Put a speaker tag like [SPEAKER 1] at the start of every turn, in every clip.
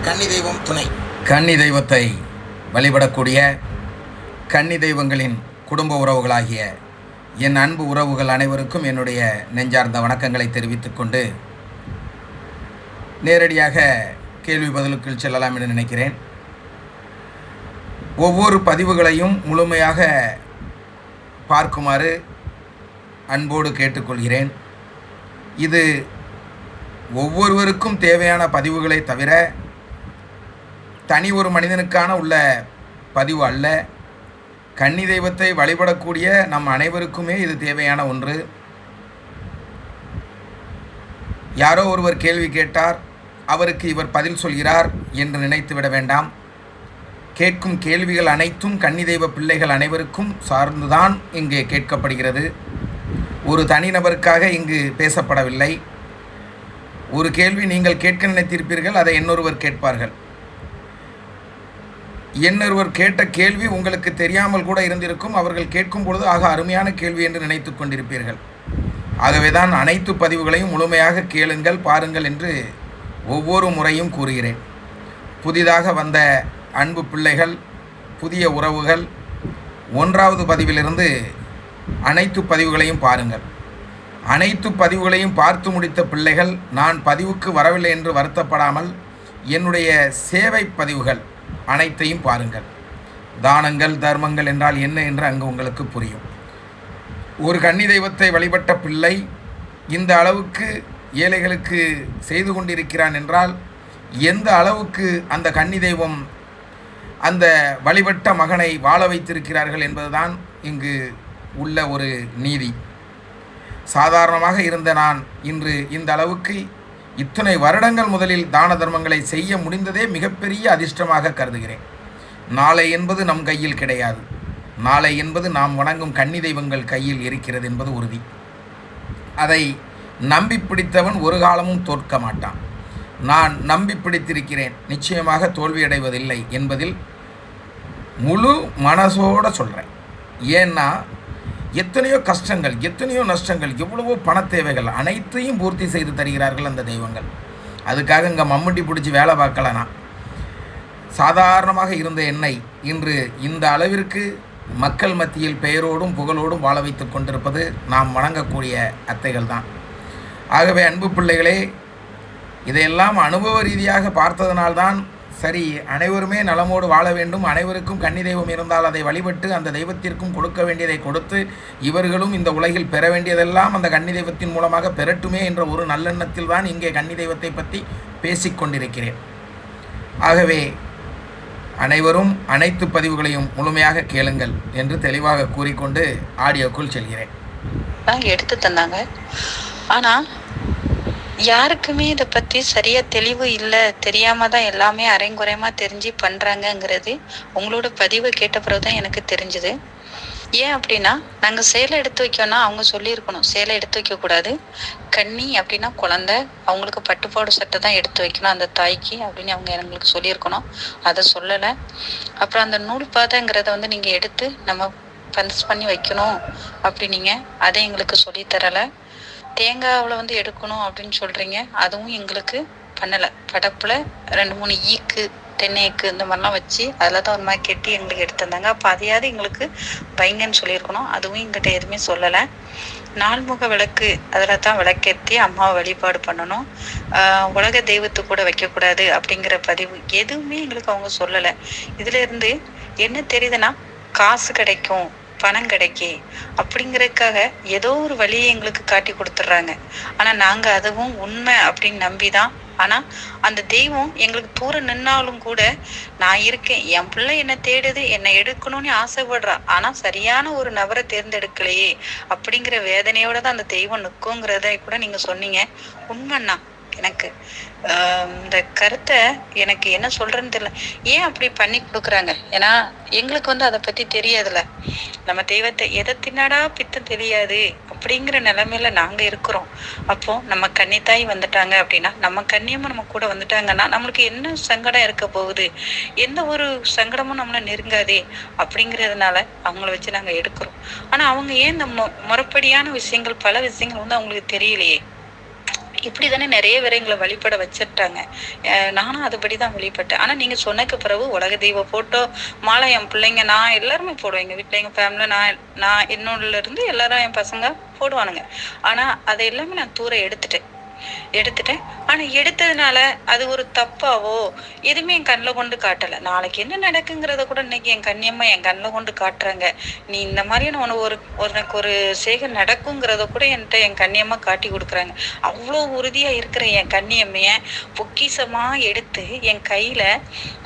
[SPEAKER 1] கன்னி தெய்வம் துணை.
[SPEAKER 2] கன்னி தெய்வத்தை வழிபடக்கூடிய கன்னி தெய்வங்களின் குடும்ப உறவுகளாகிய என் அன்பு உறவுகள் அனைவருக்கும் என்னுடைய நெஞ்சார்ந்த வணக்கங்களை தெரிவித்துக் கொண்டு நேரடியாக கேள்வி பதிலுக்குள் செல்லலாம் என்று நினைக்கிறேன். ஒவ்வொரு பதிவுகளையும் முழுமையாக பார்க்குமாறு அன்போடு கேட்டுக்கொள்கிறேன். இது ஒவ்வொருவருக்கும் தேவையான பதிவுகளை தவிர தனி ஒரு மனிதனுக்கான உள்ள பதிவு அல்ல. கன்னி தெய்வத்தை வழிபடக்கூடிய நம் அனைவருக்குமே இது தேவையான ஒன்று. யாரோ ஒருவர் கேள்வி கேட்டார், அவருக்கு இவர் பதில் சொல்கிறார் என்று நினைத்து விட வேண்டாம். கேட்கும் கேள்விகள் அனைத்தும் கன்னி தெய்வ பிள்ளைகள் அனைவருக்கும் சார்ந்துதான் இங்கே கேட்கப்படுகிறது. ஒரு தனிநபருக்காக இங்கு பேசப்படவில்லை. ஒரு கேள்வி நீங்கள் கேட்க நினைத்திருப்பீர்கள், அதை இன்னொருவர் கேட்பார்கள். இன்னொருவர் கேட்ட கேள்வி உங்களுக்கு தெரியாமல் கூட இருந்திருக்கும். அவர்கள் கேட்கும் பொழுது ஆக அருமையான கேள்வி என்று நினைத்து கொண்டிருப்பீர்கள். ஆகவே தான் அனைத்து பதிவுகளையும் முழுமையாக கேளுங்கள், பாருங்கள் என்று ஒவ்வொரு முறையும் கூறுகிறேன். புதிதாக வந்த அன்பு பிள்ளைகள், புதிய உறவுகள், 1வது பதிவிலிருந்து அனைத்து பதிவுகளையும் பாருங்கள். அனைத்து பதிவுகளையும் பார்த்து முடித்த பிள்ளைகள் நான் பதிவுக்கு வரவில்லை என்று வருத்தப்படாமல் என்னுடைய சேவை பதிவுகள் அனைத்தையும் பாருங்கள். தானங்கள், தர்மங்கள் என்றால் என்ன என்று அங்கு உங்களுக்கு புரியும். ஒரு கன்னி தெய்வத்தை வழிபட்ட பிள்ளை இந்த அளவுக்கு ஏழைகளுக்கு செய்து கொண்டிருக்கிறான் என்றால் எந்த அளவுக்கு அந்த கன்னி தெய்வம் அந்த வழிபட்ட மகனை வாழ வைத்திருக்கிறார்கள் என்பதுதான் இங்கு உள்ள ஒரு நீதி. சாதாரணமாக இருந்த நான் இன்று இந்த அளவுக்கு இத்தனை வருடங்கள் முதலில் தான தர்மங்களை செய்ய முடிந்ததே மிகப்பெரிய அதிர்ஷ்டமாக கருதுகிறேன். நாளை என்பது நம் கையில் கிடையாது. நாளை என்பது நாம் வணங்கும் கன்னி தெய்வங்கள் கையில் இருக்கிறது என்பது உறுதி. அதை நம்பி பிடித்தவன் ஒரு காலமும் தோற்க மாட்டான். நான் நம்பி பிடித்திருக்கிறேன், நிச்சயமாக தோல்வியடைவதில்லை என்பதில் முழு மனசோடு சொல்கிறேன். ஏன்னா எத்தனையோ கஷ்டங்கள், எத்தனையோ நஷ்டங்கள், எவ்வளவோ பண தேவைகள் அனைத்தையும் பூர்த்தி செய்து தருகிறார்கள் அந்த தெய்வங்கள். அதுக்காக இங்கே மம்முட்டி பிடிச்சி வேலை பார்க்கலனா. சாதாரணமாக இருந்த என்னை இன்று இந்த அளவிற்கு மக்கள் மத்தியில் பெயரோடும் புகழோடும் வாழ வைத்து கொண்டிருப்பது நாம் வணங்கக்கூடிய அத்தைகள் தான். ஆகவே அன்பு பிள்ளைகளே, இதையெல்லாம் அனுபவ ரீதியாக பார்த்ததனால்தான் சரி, அனைவருமே நலமோடு வாழ வேண்டும், அனைவருக்கும் கன்னி தெய்வம் இருந்தால் அதை வழிபட்டு அந்த தெய்வத்திற்கும் கொடுக்க வேண்டியதை கொடுத்து இவர்களும் இந்த உலகில் பெற வேண்டியதெல்லாம் அந்த கன்னி தெய்வத்தின் மூலமாக பெறட்டுமே என்ற ஒரு நல்லெண்ணத்தில் தான் இங்கே கன்னி தெய்வத்தை பற்றி பேசிக்கொண்டிருக்கிறேன். ஆகவே அனைவரும் அனைத்து பதிவுகளையும் முழுமையாக கேளுங்கள் என்று தெளிவாக கூறிக்கொண்டு ஆடியோக்குள் செல்கிறேன்.
[SPEAKER 3] எடுத்து தந்தாங்க, ஆனால் யாருக்குமே இதை பற்றி சரியாக தெளிவு இல்லை, தெரியாமல் தான் எல்லாமே அரைங்குறையமாக தெரிஞ்சு பண்ணுறாங்கங்கிறது உங்களோட பதிவை கேட்ட பிறகு தான் எனக்கு தெரிஞ்சுது. ஏன் அப்படின்னா, நாங்கள் சேலை எடுத்து வைக்கோன்னா அவங்க சொல்லியிருக்கணும், சேலை எடுத்து வைக்கக்கூடாது, கன்னி அப்படின்னா குழந்தை, அவங்களுக்கு பட்டுப்பாடு சட்டை தான் எடுத்து வைக்கணும் அந்த தாய்க்கு அப்படின்னு அவங்க எங்களுக்கு சொல்லியிருக்கணும். அதை சொல்லலை. அப்புறம் அந்த நூல் பாதைங்கிறத நீங்கள் எடுத்து நம்ம பன்ஸ் பண்ணி வைக்கணும் அப்படின்னீங்க, அதை எங்களுக்கு சொல்லித்தரலை. தேங்காவில் எடுக்கணும் அப்படின்னு சொல்கிறீங்க, அதுவும் எங்களுக்கு பண்ணலை. படப்பில் 2-3 ஈக்கு, தென்னைக்கு இந்த மாதிரிலாம் வச்சு அதில் தான் ஒரு மாதிரி கெட்டி எங்களுக்கு எடுத்திருந்தாங்க. அப்போ அதையாவது எங்களுக்கு வைங்கன்னு சொல்லியிருக்கணும், அதுவும் எங்கிட்ட எதுவுமே சொல்லலை. 4முக விளக்கு, அதில் தான் விளக்கேற்றி அம்மாவை வழிபாடு பண்ணணும், உலக தெய்வத்து கூட வைக்கக்கூடாது அப்படிங்கிற பதிவு எதுவுமே எங்களுக்கு அவங்க சொல்லலை. இதுலேருந்து என்ன தெரியுதுன்னா, காசு கிடைக்கும், பணம் கிடைக்கி அப்படிங்கிறதுக்காக ஏதோ ஒரு வழியை எங்களுக்கு காட்டி கொடுத்துட்றாங்க. ஆனால் நாங்கள் அதுவும் உண்மை அப்படின்னு நம்பி தான். ஆனால் அந்த தெய்வம் எங்களுக்கு தூரம் நின்னாலும் கூட நான் இருக்கேன், என் பிள்ளை என்னை தேடுது, என்னை எடுக்கணும்னு ஆசைப்படுறா, ஆனால் சரியான ஒரு நபரை தேர்ந்தெடுக்கலையே அப்படிங்கிற வேதனையோட தான் அந்த தெய்வம் நிற்குங்கிறத கூட நீங்கள் சொன்னீங்க. உண்மைன்னா எனக்கு இந்த கருத்தை எனக்கு என்ன சொல்றேன்னு தெரியல. ஏன் அப்படி பண்ணி கொடுக்குறாங்க? ஏன்னா எங்களுக்கு அதை பற்றி தெரியாதுல்ல. நம்ம தெய்வத்தை எதை தின்னாடா பித்தம் தெரியாது அப்படிங்கிற நிலைமையில நாங்கள் இருக்கிறோம். அப்போ நம்ம கன்னித்தாய் வந்துட்டாங்க அப்படின்னா, நம்ம கன்னியம்மா நம்ம கூட வந்துட்டாங்கன்னா நம்மளுக்கு என்ன சங்கடம் இருக்க போகுது? எந்த ஒரு சங்கடமும் நம்மளை நெருங்காதே அப்படிங்கிறதுனால அவங்கள வச்சு நாங்கள் எடுக்கிறோம். ஆனால் அவங்க ஏன் இந்த முறைப்படியான விஷயங்கள், பல விஷயங்கள் அவங்களுக்கு தெரியலையே. இப்படி தானே நிறைய பேரை எங்களை வழிபட வச்சிட்டாங்க. நானும் அதுபடி தான் வழிபட்டேன். ஆனா நீங்க சொன்னக்கு பிறகு உலக தெய்வ போட்டோ மாலை என் பிள்ளைங்க நான் எல்லாருமே போடுவோம். எங்க வீட்டுல எங்க ஃபேமிலில நான் என்னோடல இருந்து எல்லாரும் என் பசங்க போடுவானுங்க. ஆனா அதை எல்லாமே நான் தூர எடுத்துட்டேன். ஆனா எடுத்ததுனால அது ஒரு தப்பாவோ எதுவுமே என் கண்ணில் கொண்டு காட்டல. நாளைக்கு என்ன நடக்குங்கிறத கூட இன்னைக்கு என் கண்ணியம்மா என் கண்ணில் கொண்டு காட்டுறாங்க. நீ இந்த மாதிரியான உனக்கு ஒரு சேகை நடக்குங்கிறத கூட என்கிட்ட என் கண்ணியம்மா காட்டி கொடுக்குறாங்க. அவ்வளோ உறுதியா இருக்கிற என் கண்ணியம்மைய பொக்கிசமா எடுத்து என் கையில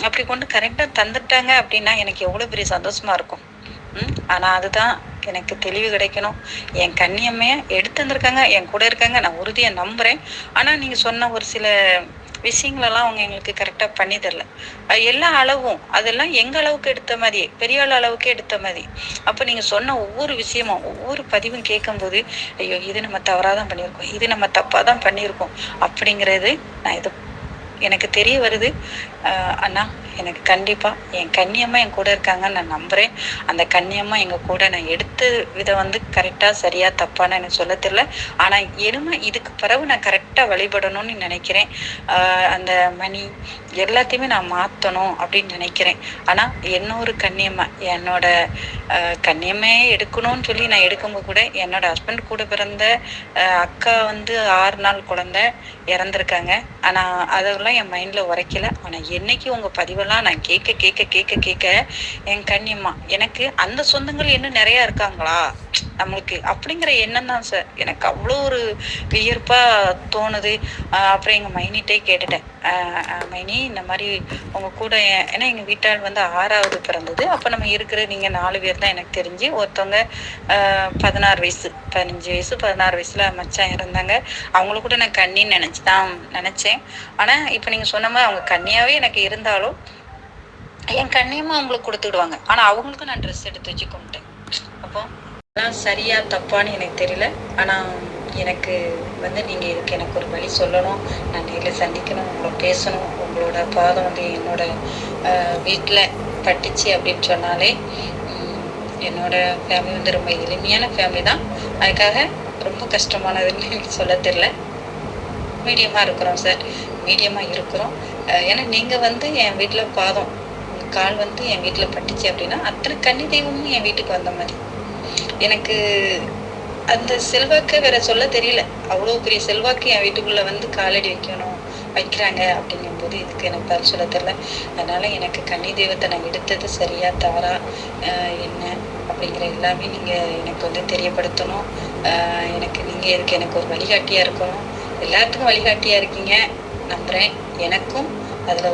[SPEAKER 3] அப்படி கொண்டு கரெக்டா தந்துட்டாங்க அப்படின்னா எனக்கு எவ்வளவு பெரிய சந்தோஷமா இருக்கும். ஆனா அதுதான் எனக்கு தெளிவு கிடைக்கணும். என் கண்ணியம்மைய எடுத்து வந்திருக்காங்க, என் கூட இருக்காங்க, நான் உறுதியா நம்புறேன். ஆனா நீங்க சொன்ன ஒரு சில விஷயங்களெல்லாம் அவங்க எங்களுக்கு கரெக்டா பண்ணி தரல. எல்லா அளவும் அதெல்லாம் எங்க அளவுக்கு எடுத்த மாதிரி, பெரிய ஆள் அளவுக்கு எடுத்த மாதிரி. அப்ப நீங்க சொன்ன ஒவ்வொரு விஷயமும் ஒவ்வொரு பதிவும் கேட்கும்போது ஐயோ இது நம்ம தவறாதான் பண்ணியிருக்கோம், இது நம்ம தப்பாதான் பண்ணியிருக்கோம் அப்படிங்கிறது நான் இது எனக்கு தெரிய வருது. அண்ணா எனக்கு கண்டிப்பா என் கண்ணியம்மா என் கூட இருக்காங்கன்னு நான் நம்புறேன். அந்த கண்ணியம்மா எங்க கூட நான் எடுத்த விதம் கரெக்டா சரியா தப்பான்னு எனக்கு சொல்ல தெரியல. ஆனா இனிமே இதுக்கு பிறகு நான் கரெக்டா வழிபடணும்னு நினைக்கிறேன். அந்த மணி எல்லாத்தையுமே நான் மாத்தணும் அப்படின்னு நினைக்கிறேன். ஆனா இன்னொரு கண்ணியம்மா என்னோட கண்ணியமே எடுக்கணும்னு சொல்லி நான் எடுக்கும்போது கூட என்னோட ஹஸ்பண்ட் கூட பிறந்த அக்கா 6 நாள் குழந்தை இறந்துருக்காங்க. ஆனா அதெல்லாம் என் மைண்ட்ல உரைக்கல. ஆனா என்னைக்கு உங்க பதிவெல்லாம் நான் கேட்க என் கண்ணியம்மா எனக்கு அந்த சொந்தங்கள் இன்னும் நிறைய இருக்காங்களா நம்மளுக்கு அப்படிங்கிற எண்ணம் தான் சார் எனக்கு அவ்வளோ ஒரு வியர்ப்பா தோணுது. அப்புறம் எங்க மைனிட்டே கேட்டுட்டேன், மைனி இந்த மாதிரி உங்க கூட ஏன்னா எங்க வீட்டால் 6வது பிறந்தது. அப்ப நம்ம இருக்கிற நீங்க 4 பேர் தான் எனக்கு தெரிஞ்சு. ஒருத்தவங்க 16 வயசு 15 வயசு 16 வயசுல மச்சான் இருந்தாங்க. அவங்கள கூட நான் கண்ணின்னு நினைச்சேன். ஆனா இப்ப நீங்க சொன்ன மாதிரி அவங்க கண்ணியாவே எனக்கு இருந்தாலும் என் கண்ணியமா அவங்களுக்கு கொடுத்துடுவாங்க. ஆனா அவங்களுக்கும் நான் ட்ரெஸ் எடுத்து வச்சு கும்பிட்டேன். அப்போ சரியா தப்பான்னு எனக்கு தெரியல. ஆனா எனக்கு நீங்க இதுக்கு எனக்கு ஒரு வழி சொல்லணும். நான் நேரில் சந்திக்கணும், உங்களை பேசணும். உங்களோட பாதம் என்னோட வீட்டுல பட்டுச்சு அப்படின்னு சொன்னாலே என்னோட ஃபேமிலி ரொம்ப எளிமையான ஃபேமிலி தான். அதுக்காக ரொம்ப கஷ்டமானதுன்னு சொல்ல தெரியல. மீடியமா இருக்கிறோம் சார், மீடியமா இருக்கிறோம். ஏன்னா நீங்க என் வீட்டுல பாதம் கால் என் வீட்டுல பட்டுச்சு அப்படின்னா அத்தனை கன்னி தெய்வமும் என் வீட்டுக்கு வந்த மாதிரி எனக்கு அந்த செல்வாக்கு வேற சொல்ல தெரியல. அவ்வளோ பெரிய செல்வாக்கு என் வீட்டுக்குள்ள காலடி வைக்கிறாங்க அப்படிங்கும் போது இதுக்கு எனக்கு பதில் சொல்ல தெரியல. அதனால எனக்கு கன்னி தெய்வத்தை நான் எடுத்தது சரியா தவறா என்ன அப்படிங்கிற எல்லாமே நீங்க எனக்கு தெரியப்படுத்தணும். எனக்கு நீங்க இதுக்கு எனக்கு ஒரு வழிகாட்டியா இருக்கணும். எல்லாத்துக்கும் வழிகாட்டியா இருக்கீங்க நம்புறேன். எனக்கும் அதுல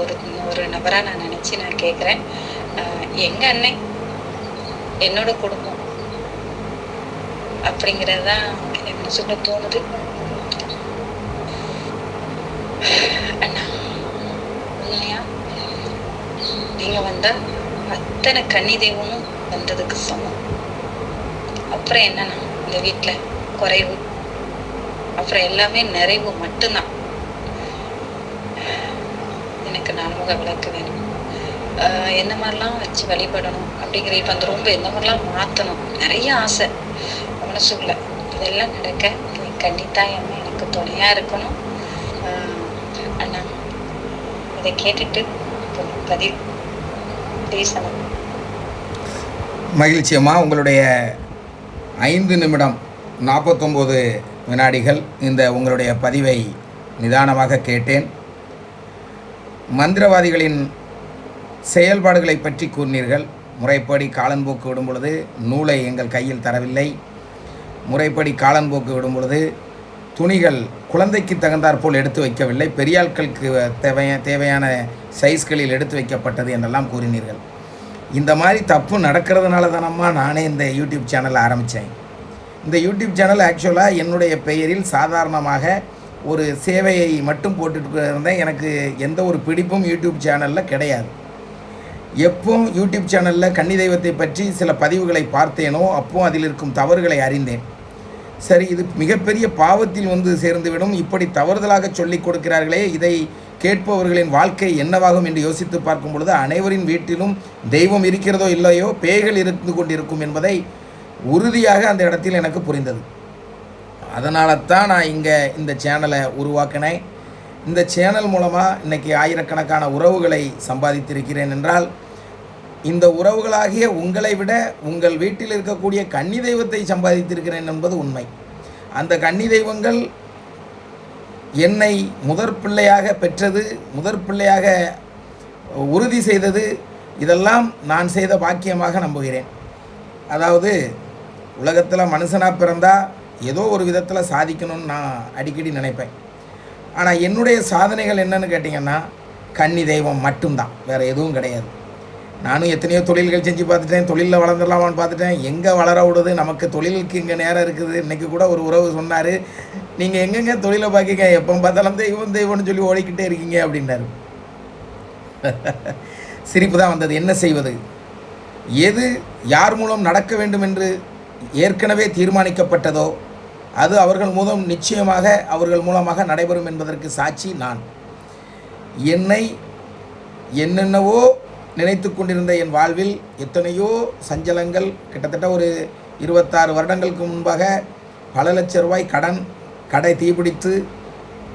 [SPEAKER 3] ஒரு நபரா நான் நினைச்சு நான் கேட்குறேன். எங்க அண்ணன் என்னோட குடும்பம் அப்படிங்கிறதுதான் எனக்கு மனசுக்குள்ள தோணுது. அண்ணா உண்மையா நீங்க அத்தனை கன்னி தெய்வமும் வந்ததுக்கு சமம். அப்புறம் என்னன்னா இந்த வீட்டுல குறைவு, அப்புறம் எல்லாமே நிறைவு மட்டும்தான். எனக்கு நான்முக விளக்கு வேணும். என்ன மாதிரிலாம் வச்சு வழிபடணும் அப்படிங்கிற இப்ப ரொம்ப என்ன மாதிரிலாம் மாத்தணும் நிறைய ஆசை மனசுக்குள்ள. இதெல்லாம் நடக்க கண்டித்தான் எனக்கு துணையா இருக்கணும். அண்ணா இதை கேட்டுட்டு பதில் பேசணும்.
[SPEAKER 2] மகிழ்ச்சியம்மா, உங்களுடைய 5 நிமிடம் 49 வினாடிகள் இந்த உங்களுடைய பதிவை நிதானமாக கேட்டேன். மந்திரவாதிகளின் செயல்பாடுகளை பற்றி கூறினீர்கள். முறைப்படி காலன்போக்கு விடும் பொழுது நூலை எங்கள் கையில் தரவில்லை. முறைப்படி காலன்போக்கு விடும் பொழுது துணிகள் குழந்தைக்கு தகுந்தாற்போல் எடுத்து வைக்கவில்லை, பெரியாட்களுக்கு தேவையான சைஸ்களில் எடுத்து வைக்கப்பட்டது என்றெல்லாம் கூறினீர்கள். இந்த மாதிரி தப்பு நடக்கிறதுனால தானம்மா நானே இந்த யூடியூப் சேனலை ஆரம்பித்தேன். இந்த யூடியூப் சேனல் ஆக்சுவலாக என்னுடைய பெயரில் சாதாரணமாக ஒரு சேவையை மட்டும் போட்டுட்டு இருந்தேன். எனக்கு எந்த ஒரு பிடிப்பும் யூடியூப் சேனலில் கிடையாது. எப்போ யூடியூப் சேனலில் கன்னி தெய்வத்தை பற்றி சில பதிவுகளை பார்த்தேனோ அப்போ அதில் இருக்கும் தவறுகளை அறிந்தேன். சரி, இது மிகப்பெரிய பாவத்தில் சேர்ந்துவிடும், இப்படி தவறுதலாக சொல்லிக் கொடுக்கிறார்களே, இதை கேட்பவர்களின் வாழ்க்கை என்னவாகும் என்று யோசித்து பார்க்கும் பொழுது அனைவரின் வீட்டிலும் தெய்வம் இருக்கிறதோ இல்லையோ பேய்கள் இருந்து கொண்டிருக்கும் என்பதை உறுதியாக அந்த இடத்தில் எனக்கு புரிந்தது. அதனால தான் நான் இங்கே இந்த சேனலை உருவாக்கினேன். இந்த சேனல் மூலமாக இன்றைக்கி ஆயிரக்கணக்கான உறவுகளை சம்பாதித்திருக்கிறேன் என்றால், இந்த உறவுகளாகிய உங்களை விட உங்கள் வீட்டில் இருக்கக்கூடிய கன்னி தெய்வத்தை சம்பாதித்திருக்கிறேன் என்பது உண்மை. அந்த கன்னி தெய்வங்கள் என்னை முதற் பிள்ளையாக பெற்றது, முதற் பிள்ளையாக உறுதி செய்தது, இதெல்லாம் நான் செய்த பாக்கியமாக நம்புகிறேன். அதாவது உலகத்தில் மனுஷனாக பிறந்தால் ஏதோ ஒரு விதத்தில் சாதிக்கணும்னு நான் அடிக்கடி நினைப்பேன். ஆனால் என்னுடைய சாதனைகள் என்னன்னு கேட்டிங்கன்னா, கன்னி தெய்வம் மட்டும்தான், வேறு எதுவும் கிடையாது. நானும் எத்தனையோ தொழில்கள் செஞ்சு பார்த்துட்டேன், தொழிலில் வளர்ந்துடலாமான்னு பார்த்துட்டேன். எங்கே வளர விடுது, நமக்கு தொழிலுக்கு இங்கே நேரம் இருக்குது. இன்றைக்கி கூட ஒரு உறவு சொன்னார், நீங்கள் எங்கெங்கே தொழிலை பார்க்கிங்க, எப்போ பார்த்தாலும் தெய்வம் தெய்வம்னு சொல்லி ஓடிக்கிட்டே இருக்கீங்க அப்படின்னாரு. சிரிப்பு தான் வந்தது. என்ன செய்வது? எது யார் மூலம் நடக்க வேண்டும் என்று ஏற்கனவே தீர்மானிக்கப்பட்டதோ அது அவர்கள் மூலம் நிச்சயமாக அவர்கள் மூலமாக நடைபெறும் என்பதற்கு சாட்சி நான். என்னை என்னென்னவோ நினைத்து கொண்டிருந்த என் வாழ்வில் எத்தனையோ சஞ்சலங்கள், கிட்டத்தட்ட ஒரு 26 வருடங்களுக்கு முன்பாக பல லட்ச ரூபாய் கடன், கடை தீப்பிடித்து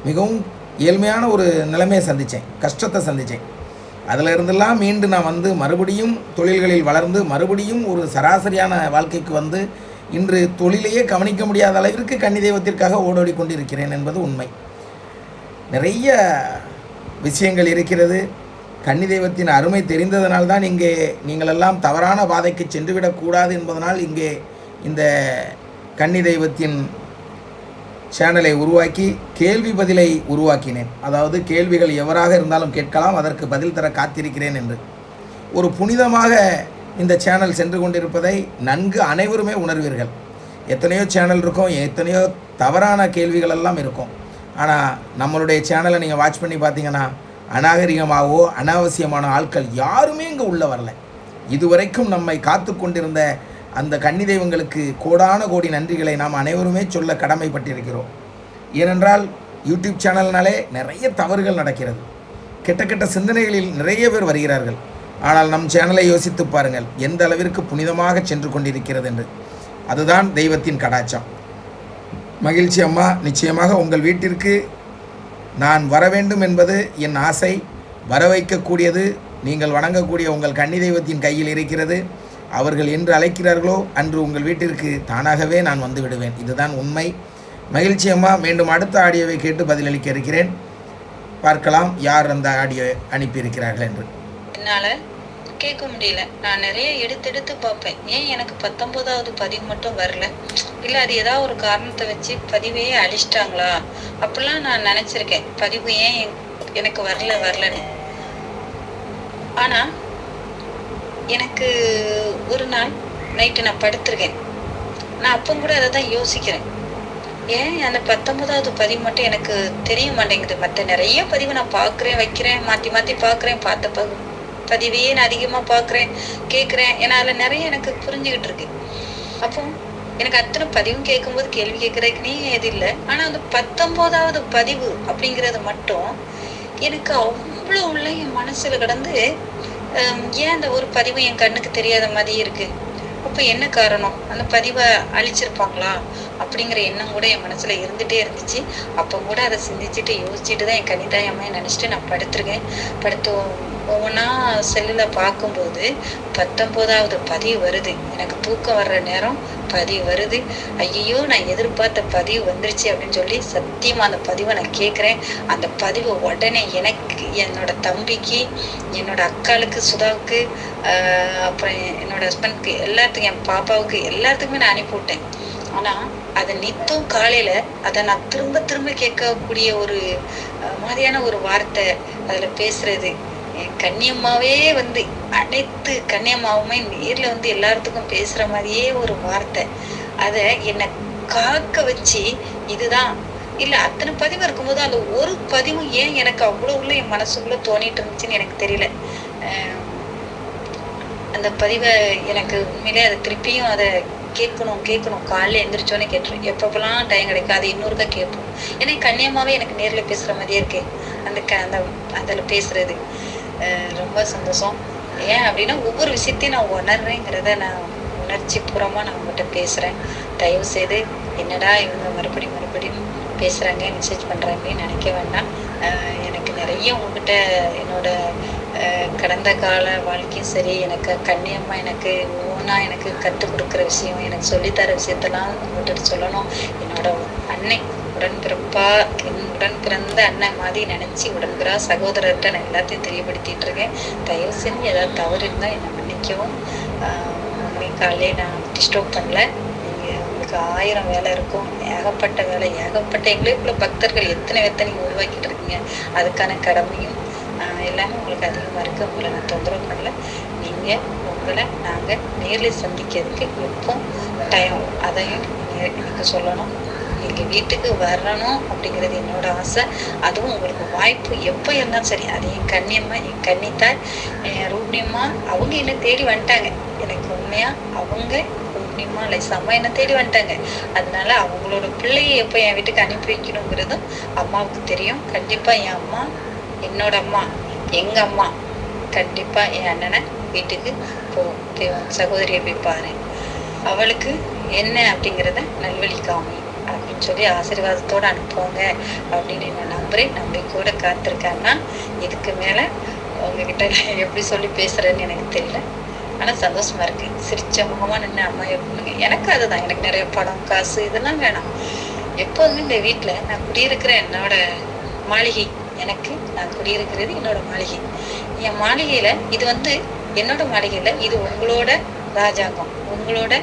[SPEAKER 2] மிகவும் ஏழ்மையான ஒரு நிலைமையை சந்தித்தேன், கஷ்டத்தை சந்தித்தேன். அதில் இருந்தெல்லாம் மீண்டு நான் வந்து மறுபடியும் தொழில்களில் வளர்ந்து மறுபடியும் ஒரு சராசரியான வாழ்க்கைக்கு வந்து இன்று தொழிலையே கவனிக்க முடியாத அளவிற்கு கன்னி தெய்வத்திற்காக ஓடோடி கொண்டிருக்கிறேன் என்பது உண்மை. நிறைய விஷயங்கள் இருக்கிறது. கன்னி தெய்வத்தின் அருமை தெரிந்ததனால்தான் இங்கே நீங்களெல்லாம் தவறான பாதைக்கு சென்றுவிடக்கூடாது என்பதனால் இங்கே இந்த கன்னி தெய்வத்தின் சேனலை உருவாக்கி கேள்வி பதிலை உருவாக்கினேன். அதாவது கேள்விகள் எவராக இருந்தாலும் கேட்கலாம், அதற்கு பதில் தர காத்திருக்கிறேன் என்று. ஒரு புனிதமாக இந்த சேனல் சென்று கொண்டிருப்பதை நன்கு அனைவருமே உணர்வீர்கள். எத்தனையோ சேனல் இருக்கும், எத்தனையோ தவறான கேள்விகள் எல்லாம் இருக்கும். ஆனால் நம்மளுடைய சேனலை நீங்கள் வாட்ச் பண்ணி பார்த்தீங்கன்னா அநாகரிகமாகவோ அனாவசியமான ஆட்கள் யாருமே இங்கே உள்ளே வரல. இதுவரைக்கும் நம்மை காத்து கொண்டிருந்த அந்த கன்னி தெய்வங்களுக்கு கோடான கோடி நன்றிகளை நாம் அனைவருமே சொல்ல கடமைப்பட்டிருக்கிறோம். ஏனென்றால் யூடியூப் சேனல்னாலே நிறைய தவறுகள் நடக்கிறது, கெட்ட கெட்ட சிந்தனைகளில் நிறைய பேர் வருகிறார்கள். ஆனால் நம் சேனலை யோசித்து பாருங்கள், எந்த அளவிற்கு புனிதமாக சென்று கொண்டிருக்கிறது என்று. அதுதான் தெய்வத்தின் கடாட்சம். மகிழ்ச்சி அம்மா, நிச்சயமாக உங்கள் வீட்டிற்கு நான் வர வேண்டும் என்பது என் ஆசை. வர வைக்கக்கூடியது நீங்கள் வணங்கக்கூடிய உங்கள் கன்னி தெய்வத்தின் கையில் இருக்கிறது. அவர்கள் என்று அழைக்கிறார்களோ அன்று உங்கள் வீட்டிற்கு தானாகவே நான் வந்து விடுவேன். இதுதான் உண்மை. மகிழ்ச்சி அம்மா, மீண்டும் அடுத்த ஆடியோவை கேட்டு பதிலளிக்க இருக்கிறேன். பார்க்கலாம் யார் அந்த ஆடியோ அனுப்பியிருக்கிறார்கள் என்று.
[SPEAKER 3] என்னால் கேட்க முடியல. நான் நிறைய எடுத்து பார்ப்பேன், ஏன் எனக்கு 19வது பதிவு மட்டும் வரல, இல்லை அது ஏதாவது ஒரு காரணத்தை வச்சு பதிவையே அழிச்சிட்டாங்களா அப்படிலாம் நான் நினச்சிருக்கேன். பதிவு ஏன் எனக்கு வரலன்னு. ஆனால் எனக்கு ஒரு நாள் நைட்டு நான் படுத்திருக்கேன். நான் அப்போ கூட அதை தான் யோசிக்கிறேன், ஏன் அந்த 19வது பதிவு மட்டும் எனக்கு தெரிய மாட்டேங்குது. மற்ற நிறைய பதிவு நான் பார்க்குறேன், வைக்கிறேன், மாற்றி பார்க்குறேன், பார்த்த பதிவையே நான் அதிகமாக பார்க்குறேன், கேட்குறேன். ஏன்னா அதில் நிறைய எனக்கு புரிஞ்சுக்கிட்டு இருக்கு. அப்போ எனக்கு அத்தனை பதிவும் கேட்கும்போது கேள்வி கேட்குறதுக்குனே எது இல்லை. ஆனால் அந்த 19வது பதிவு அப்படிங்கிறது மட்டும் எனக்கு அவ்வளோ உள்ள என் மனசில் கிடந்து, ஏன் அந்த ஒரு பதிவு என் கண்ணுக்கு தெரியாத மாதிரி இருக்கு, அப்போ என்ன காரணம், அந்த பதிவை அழிச்சிருப்பாங்களா அப்படிங்கிற எண்ணம் கூட என் மனசுல இருந்துட்டே இருந்துச்சு. அப்போ கூட அதை சிந்திச்சுட்டு யோசிச்சுட்டு தான் என் கனிதாய் அம்மையை நினச்சிட்டு நான் படுத்துருக்கேன். படுத்து ஒவ்வொன்றா செல்லில் பார்க்கும்போது 19வது பதிவு வருது. எனக்கு தூக்கம் வர்ற நேரம் பதிவு வருது. ஐயோ, நான் எதிர்பார்த்த பதிவு வந்துருச்சு அப்படின்னு சொல்லி சத்தியமாக அந்த பதிவை நான் கேட்குறேன். அந்த பதிவை உடனே எனக்கு, என்னோட தம்பிக்கு, என்னோட அக்காளுக்கு, சுதாவுக்கு, அப்புறம் என்னோட ஹஸ்பண்ட்க்கு, எல்லாத்துக்கும், என் பாப்பாவுக்கு, எல்லாத்துக்குமே நான் அனுப்பிவிட்டேன். ஆனால் அதை நித்தம் காலையில் அதை நான் திரும்ப கேட்கக்கூடிய ஒரு மாதிரியான ஒரு வார்த்தை அதில் பேசுறது. கன்னியம்மாவே வந்து அனைத்து கன்னியம்மாவுமே நேரில் வந்து எல்லாத்துக்கும் பேசுகிற மாதிரியே ஒரு வார்த்தை. அதை என்னை காக்க வச்சு, இதுதான் இல்லை அத்தனை பதிவு இருக்கும்போது அந்த ஒரு பதிவும் ஏன் எனக்கு அவ்வளோ உள்ள என் மனசுக்குள்ளே தோணிட்டு இருந்துச்சுன்னு எனக்கு தெரியல. அந்த பதிவை எனக்கு உண்மையிலே அதை திருப்பியும் அதை கேட்கணும் காலையில் எந்திரிச்சோன்னே கேட்டுரும். எப்பப்பெல்லாம் டைம் கிடைக்காது இன்னொருக்கா கேட்போம். ஏன்னா கன்னியம்மாவே எனக்கு நேரில் பேசுகிற மாதிரியே இருக்கு அந்த அதில் பேசுறது. ரொம்ப சந்தோஷம். ஏன் அப்படின்னா ஒவ்வொரு விஷயத்தையும் நான் உணர்றேங்கிறத நான் உணர்ச்சி பூர்வமாக நான் உங்கள்கிட்ட பேசுகிறேன். தயவு செய்து என்னடா இவங்க மறுபடியும் பேசுகிறாங்க, மெசேஜ் பண்ணுறாங்கன்னு நினைக்க வேண்டாம். எனக்கு நிறைய உங்ககிட்ட என்னோட கடந்த கால வாழ்க்கையும் சரி, எனக்கு கண்ணியம்மா எனக்கு ஒவ்வொன்றா எனக்கு கற்றுக் கொடுக்குற விஷயம், எனக்கு சொல்லித்தர விஷயத்தெல்லாம் உங்கள்கிட்ட சொல்லணும். என்னோட அன்னை உடன்பிறப்பா, என் உடன் பிறந்த அண்ணன் மாதிரி நினச்சி உடன்பிறா சகோதரர்கிட்ட நான் எல்லாத்தையும் தெரியப்படுத்திட்டு இருக்கேன். தயவு செஞ்சு ஏதாவது தவறு இருந்தால் என்னை மன்னிக்கவும். உங்களுக்கு காலையிலே நான் டிஸ்டர்ப் பண்ணல. நீங்கள் உங்களுக்கு 1000 வேலை இருக்கும், ஏகப்பட்ட வேலை, ஏகப்பட்ட எங்களுக்குள்ள பக்தர்கள் எத்தனை நீங்கள் உருவாக்கிட்டு இருக்கீங்க. அதுக்கான கடமையும் எல்லாமே உங்களுக்கு அதிகமாக இருக்குது. உங்களை நான் தொந்தரவு பண்ணல. நீங்கள் உங்களை நாங்கள் நேரில் சந்திக்கிறதுக்கு எப்போ டைம் அதையும் நீங்கள் எனக்கு சொல்லணும். எங்கள் வீட்டுக்கு வரணும் அப்படிங்கிறது என்னோட ஆசை. அதுவும் உங்களுக்கு வாய்ப்பு எப்போ இருந்தாலும் சரி. அது என் கண்ணியம்மா, என் கன்னித்தாய், என் ரூபினியம்மா, அவங்க என்னை தேடி வந்துட்டாங்க. எனக்கு உண்மையாக அவங்க ரூபினியம்மா லைசாம்மா என்னை தேடி வந்துட்டாங்க. அதனால அவங்களோட பிள்ளையை எப்போ என் வீட்டுக்கு அனுப்பி வைக்கணுங்கிறதும் அம்மாவுக்கு தெரியும். கண்டிப்பாக என் அம்மா, என்னோட அம்மா, எங்கள் அம்மா கண்டிப்பாக என் அண்ணனை வீட்டுக்கு சகோதரியை போய் பாரு, அவளுக்கு என்ன அப்படிங்கிறத நல்வழி காமி அப்படின்னு சொல்லி ஆசீர்வாதத்தோடு அனுப்புவாங்க அப்படின்னு நான் நம்புகிறேன். நம்பிக்கையோடு காத்திருக்கேன்னா இதுக்கு மேலே உங்ககிட்ட எப்படி சொல்லி பேசுகிறேன்னு எனக்கு தெரியல. ஆனால் சந்தோஷமாக இருக்குது. சிரிச்ச முகமாக நின்று அம்மா எப்படிங்க எனக்கு அதுதான். எனக்கு நிறைய பணம் காசு இதெல்லாம் வேணாம். எப்போதுமே இந்த வீட்டில் நான் குடியிருக்கிற என்னோட மாளிகை, எனக்கு நான் குடியிருக்கிறது என்னோட மாளிகை. என் மாளிகையில் இது என்னோட மாளிகையில் இது உங்களோட ராஜாங்கம், உங்களோட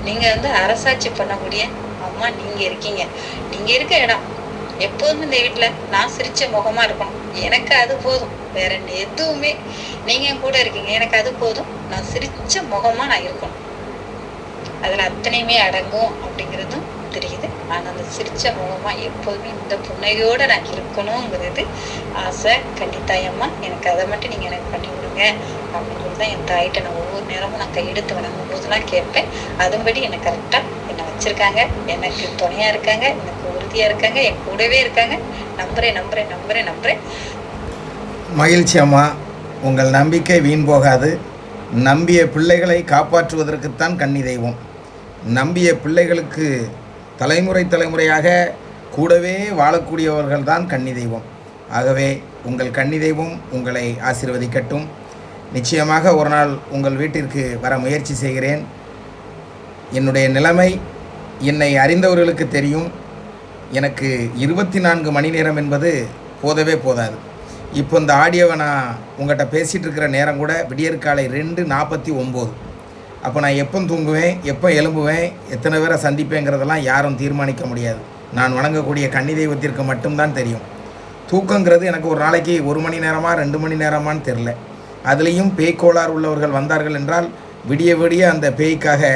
[SPEAKER 3] நீங்கள் அரசாட்சி பண்ணக்கூடிய அம்மா நீங்கள் இருக்கீங்க. நீங்கள் இருக்க இடம் எப்போதுமே இந்த வீட்டில் நான் சிரிச்ச முகமாக இருக்கணும். எனக்கு அது போதும். வேற எதுவுமே நீங்கள் என் கூட இருக்கீங்க, எனக்கு அது போதும். நான் சிரிச்ச முகமாக நான் இருக்கணும். அதில் அத்தனையுமே அடங்கும் அப்படிங்கிறதும் தெரியுது. ஆனால் அந்த சிரிச்ச முகமாக எப்போதுமே இந்த புன்னையோடு நான் இருக்கணுங்கிறது ஆசை. கன்னித்தாயம்மா எனக்கு அதை மட்டும் நீங்கள் எனக்கு பண்ணி விடுங்க அப்படின்றது தான் என் தாயிட்ட நான் ஒவ்வொரு நேரமும் நான் கையெடுத்து வணங்கும் போதெல்லாம் கேட்பேன். அதுபடி என்னை கரெக்டாக என்னை வச்சுருக்காங்க, எனக்கு துணையாக இருக்காங்க, எனக்கு உறுதியாக இருக்காங்க, என் கூடவே இருக்காங்க. நம்புகிறேன்.
[SPEAKER 2] மகிழ்ச்சி அம்மா. உங்கள் நம்பிக்கை வீண் போகாது. நம்பிய பிள்ளைகளை காப்பாற்றுவதற்குத்தான் கன்னி தெய்வம். நம்பிய பிள்ளைகளுக்கு தலைமுறையாக கூடவே வாழக்கூடியவர்கள் தான் கன்னி தெய்வம். ஆகவே உங்கள் கன்னி தெய்வம் உங்களை ஆசீர்வதிக்கட்டும். நிச்சயமாக ஒரு நாள் உங்கள் வீட்டிற்கு வர முயற்சி செய்கிறேன். என்னுடைய நிலைமை என்னை அறிந்தவர்களுக்கு தெரியும். எனக்கு 24 மணி நேரம் என்பது போதவே போதாது. இப்போ இந்த ஆடியோவை நான் உங்கள்கிட்ட பேசிகிட்டு இருக்கிற நேரம் கூட விடியற்காலை 2:49. அப்போ நான் எப்போ தூங்குவேன், எப்போ எழும்புவேன், எத்தனை பேரை சந்திப்பேங்கிறதெல்லாம் யாரும் தீர்மானிக்க முடியாது. நான் வணங்கக்கூடிய கன்னி தெய்வத்திற்கு மட்டும்தான் தெரியும். தூக்கங்கிறது எனக்கு ஒரு நாளைக்கு 1 மணி நேரமா 2 மணி நேரமான்னு தெரில. அதுலேயும் பேய்க்கோளாறு உள்ளவர்கள் வந்தார்கள் என்றால் விடிய அந்த பேய்க்காக,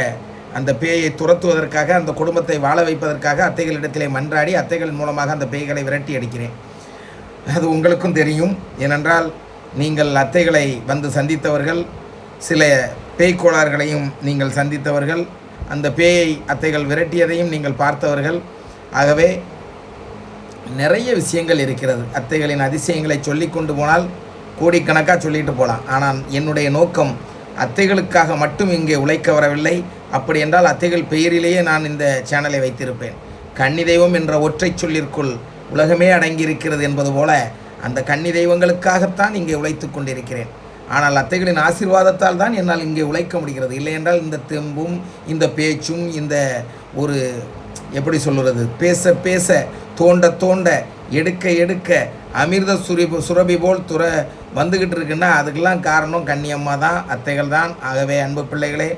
[SPEAKER 2] அந்த பேயை துரத்துவதற்காக, அந்த குடும்பத்தை வாழ வைப்பதற்காக அத்தைகளிடத்திலே மன்றாடி அத்தைகள் மூலமாக அந்த பேய்களை விரட்டி அடிக்கிறேன். அது உங்களுக்கும் தெரியும். ஏனென்றால் நீங்கள் அத்தைகளை வந்து சந்தித்தவர்கள், சில பேய்க்கோளாறுகளையும் நீங்கள் சந்தித்தவர்கள், அந்த பேயை அத்தைகள் விரட்டியதையும் நீங்கள் பார்த்தவர்கள். ஆகவே நிறைய விஷயங்கள் இருக்கிறது. அத்தைகளின் அதிசயங்களை சொல்லி கொண்டு போனால் கோடிக்கணக்காக சொல்லிட்டு போகலாம். ஆனால் என்னுடைய நோக்கம் அத்தைகளுக்காக மட்டும் இங்கே உழைக்க வரவில்லை. அப்படி என்றால் அத்தைகள் பெயரிலேயே நான் இந்த சேனலை வைத்திருப்பேன். கன்னி தெய்வம் என்ற ஒற்றை சொல்லிற்குள் உலகமே அடங்கியிருக்கிறது என்பது போல அந்த கன்னி தெய்வங்களுக்காகத்தான் இங்கே உழைத்து கொண்டிருக்கிறேன். ஆனால் அத்தைகளின் ஆசீர்வாதத்தால் தான் என்னால் இங்கே உழைக்க முடிகிறது. இல்லை என்றால் இந்த தெம்பும் இந்த பேச்சும் இந்த ஒரு எப்படி சொல்கிறது, பேச தோண்ட எடுக்க அமிர்த சுரபி போல் வந்துக்கிட்டு இருக்குன்னா அதுக்கெல்லாம் காரணம் கன்னியம்மா தான், அத்தைகள் தான். ஆகவே அன்பு பிள்ளைகளே,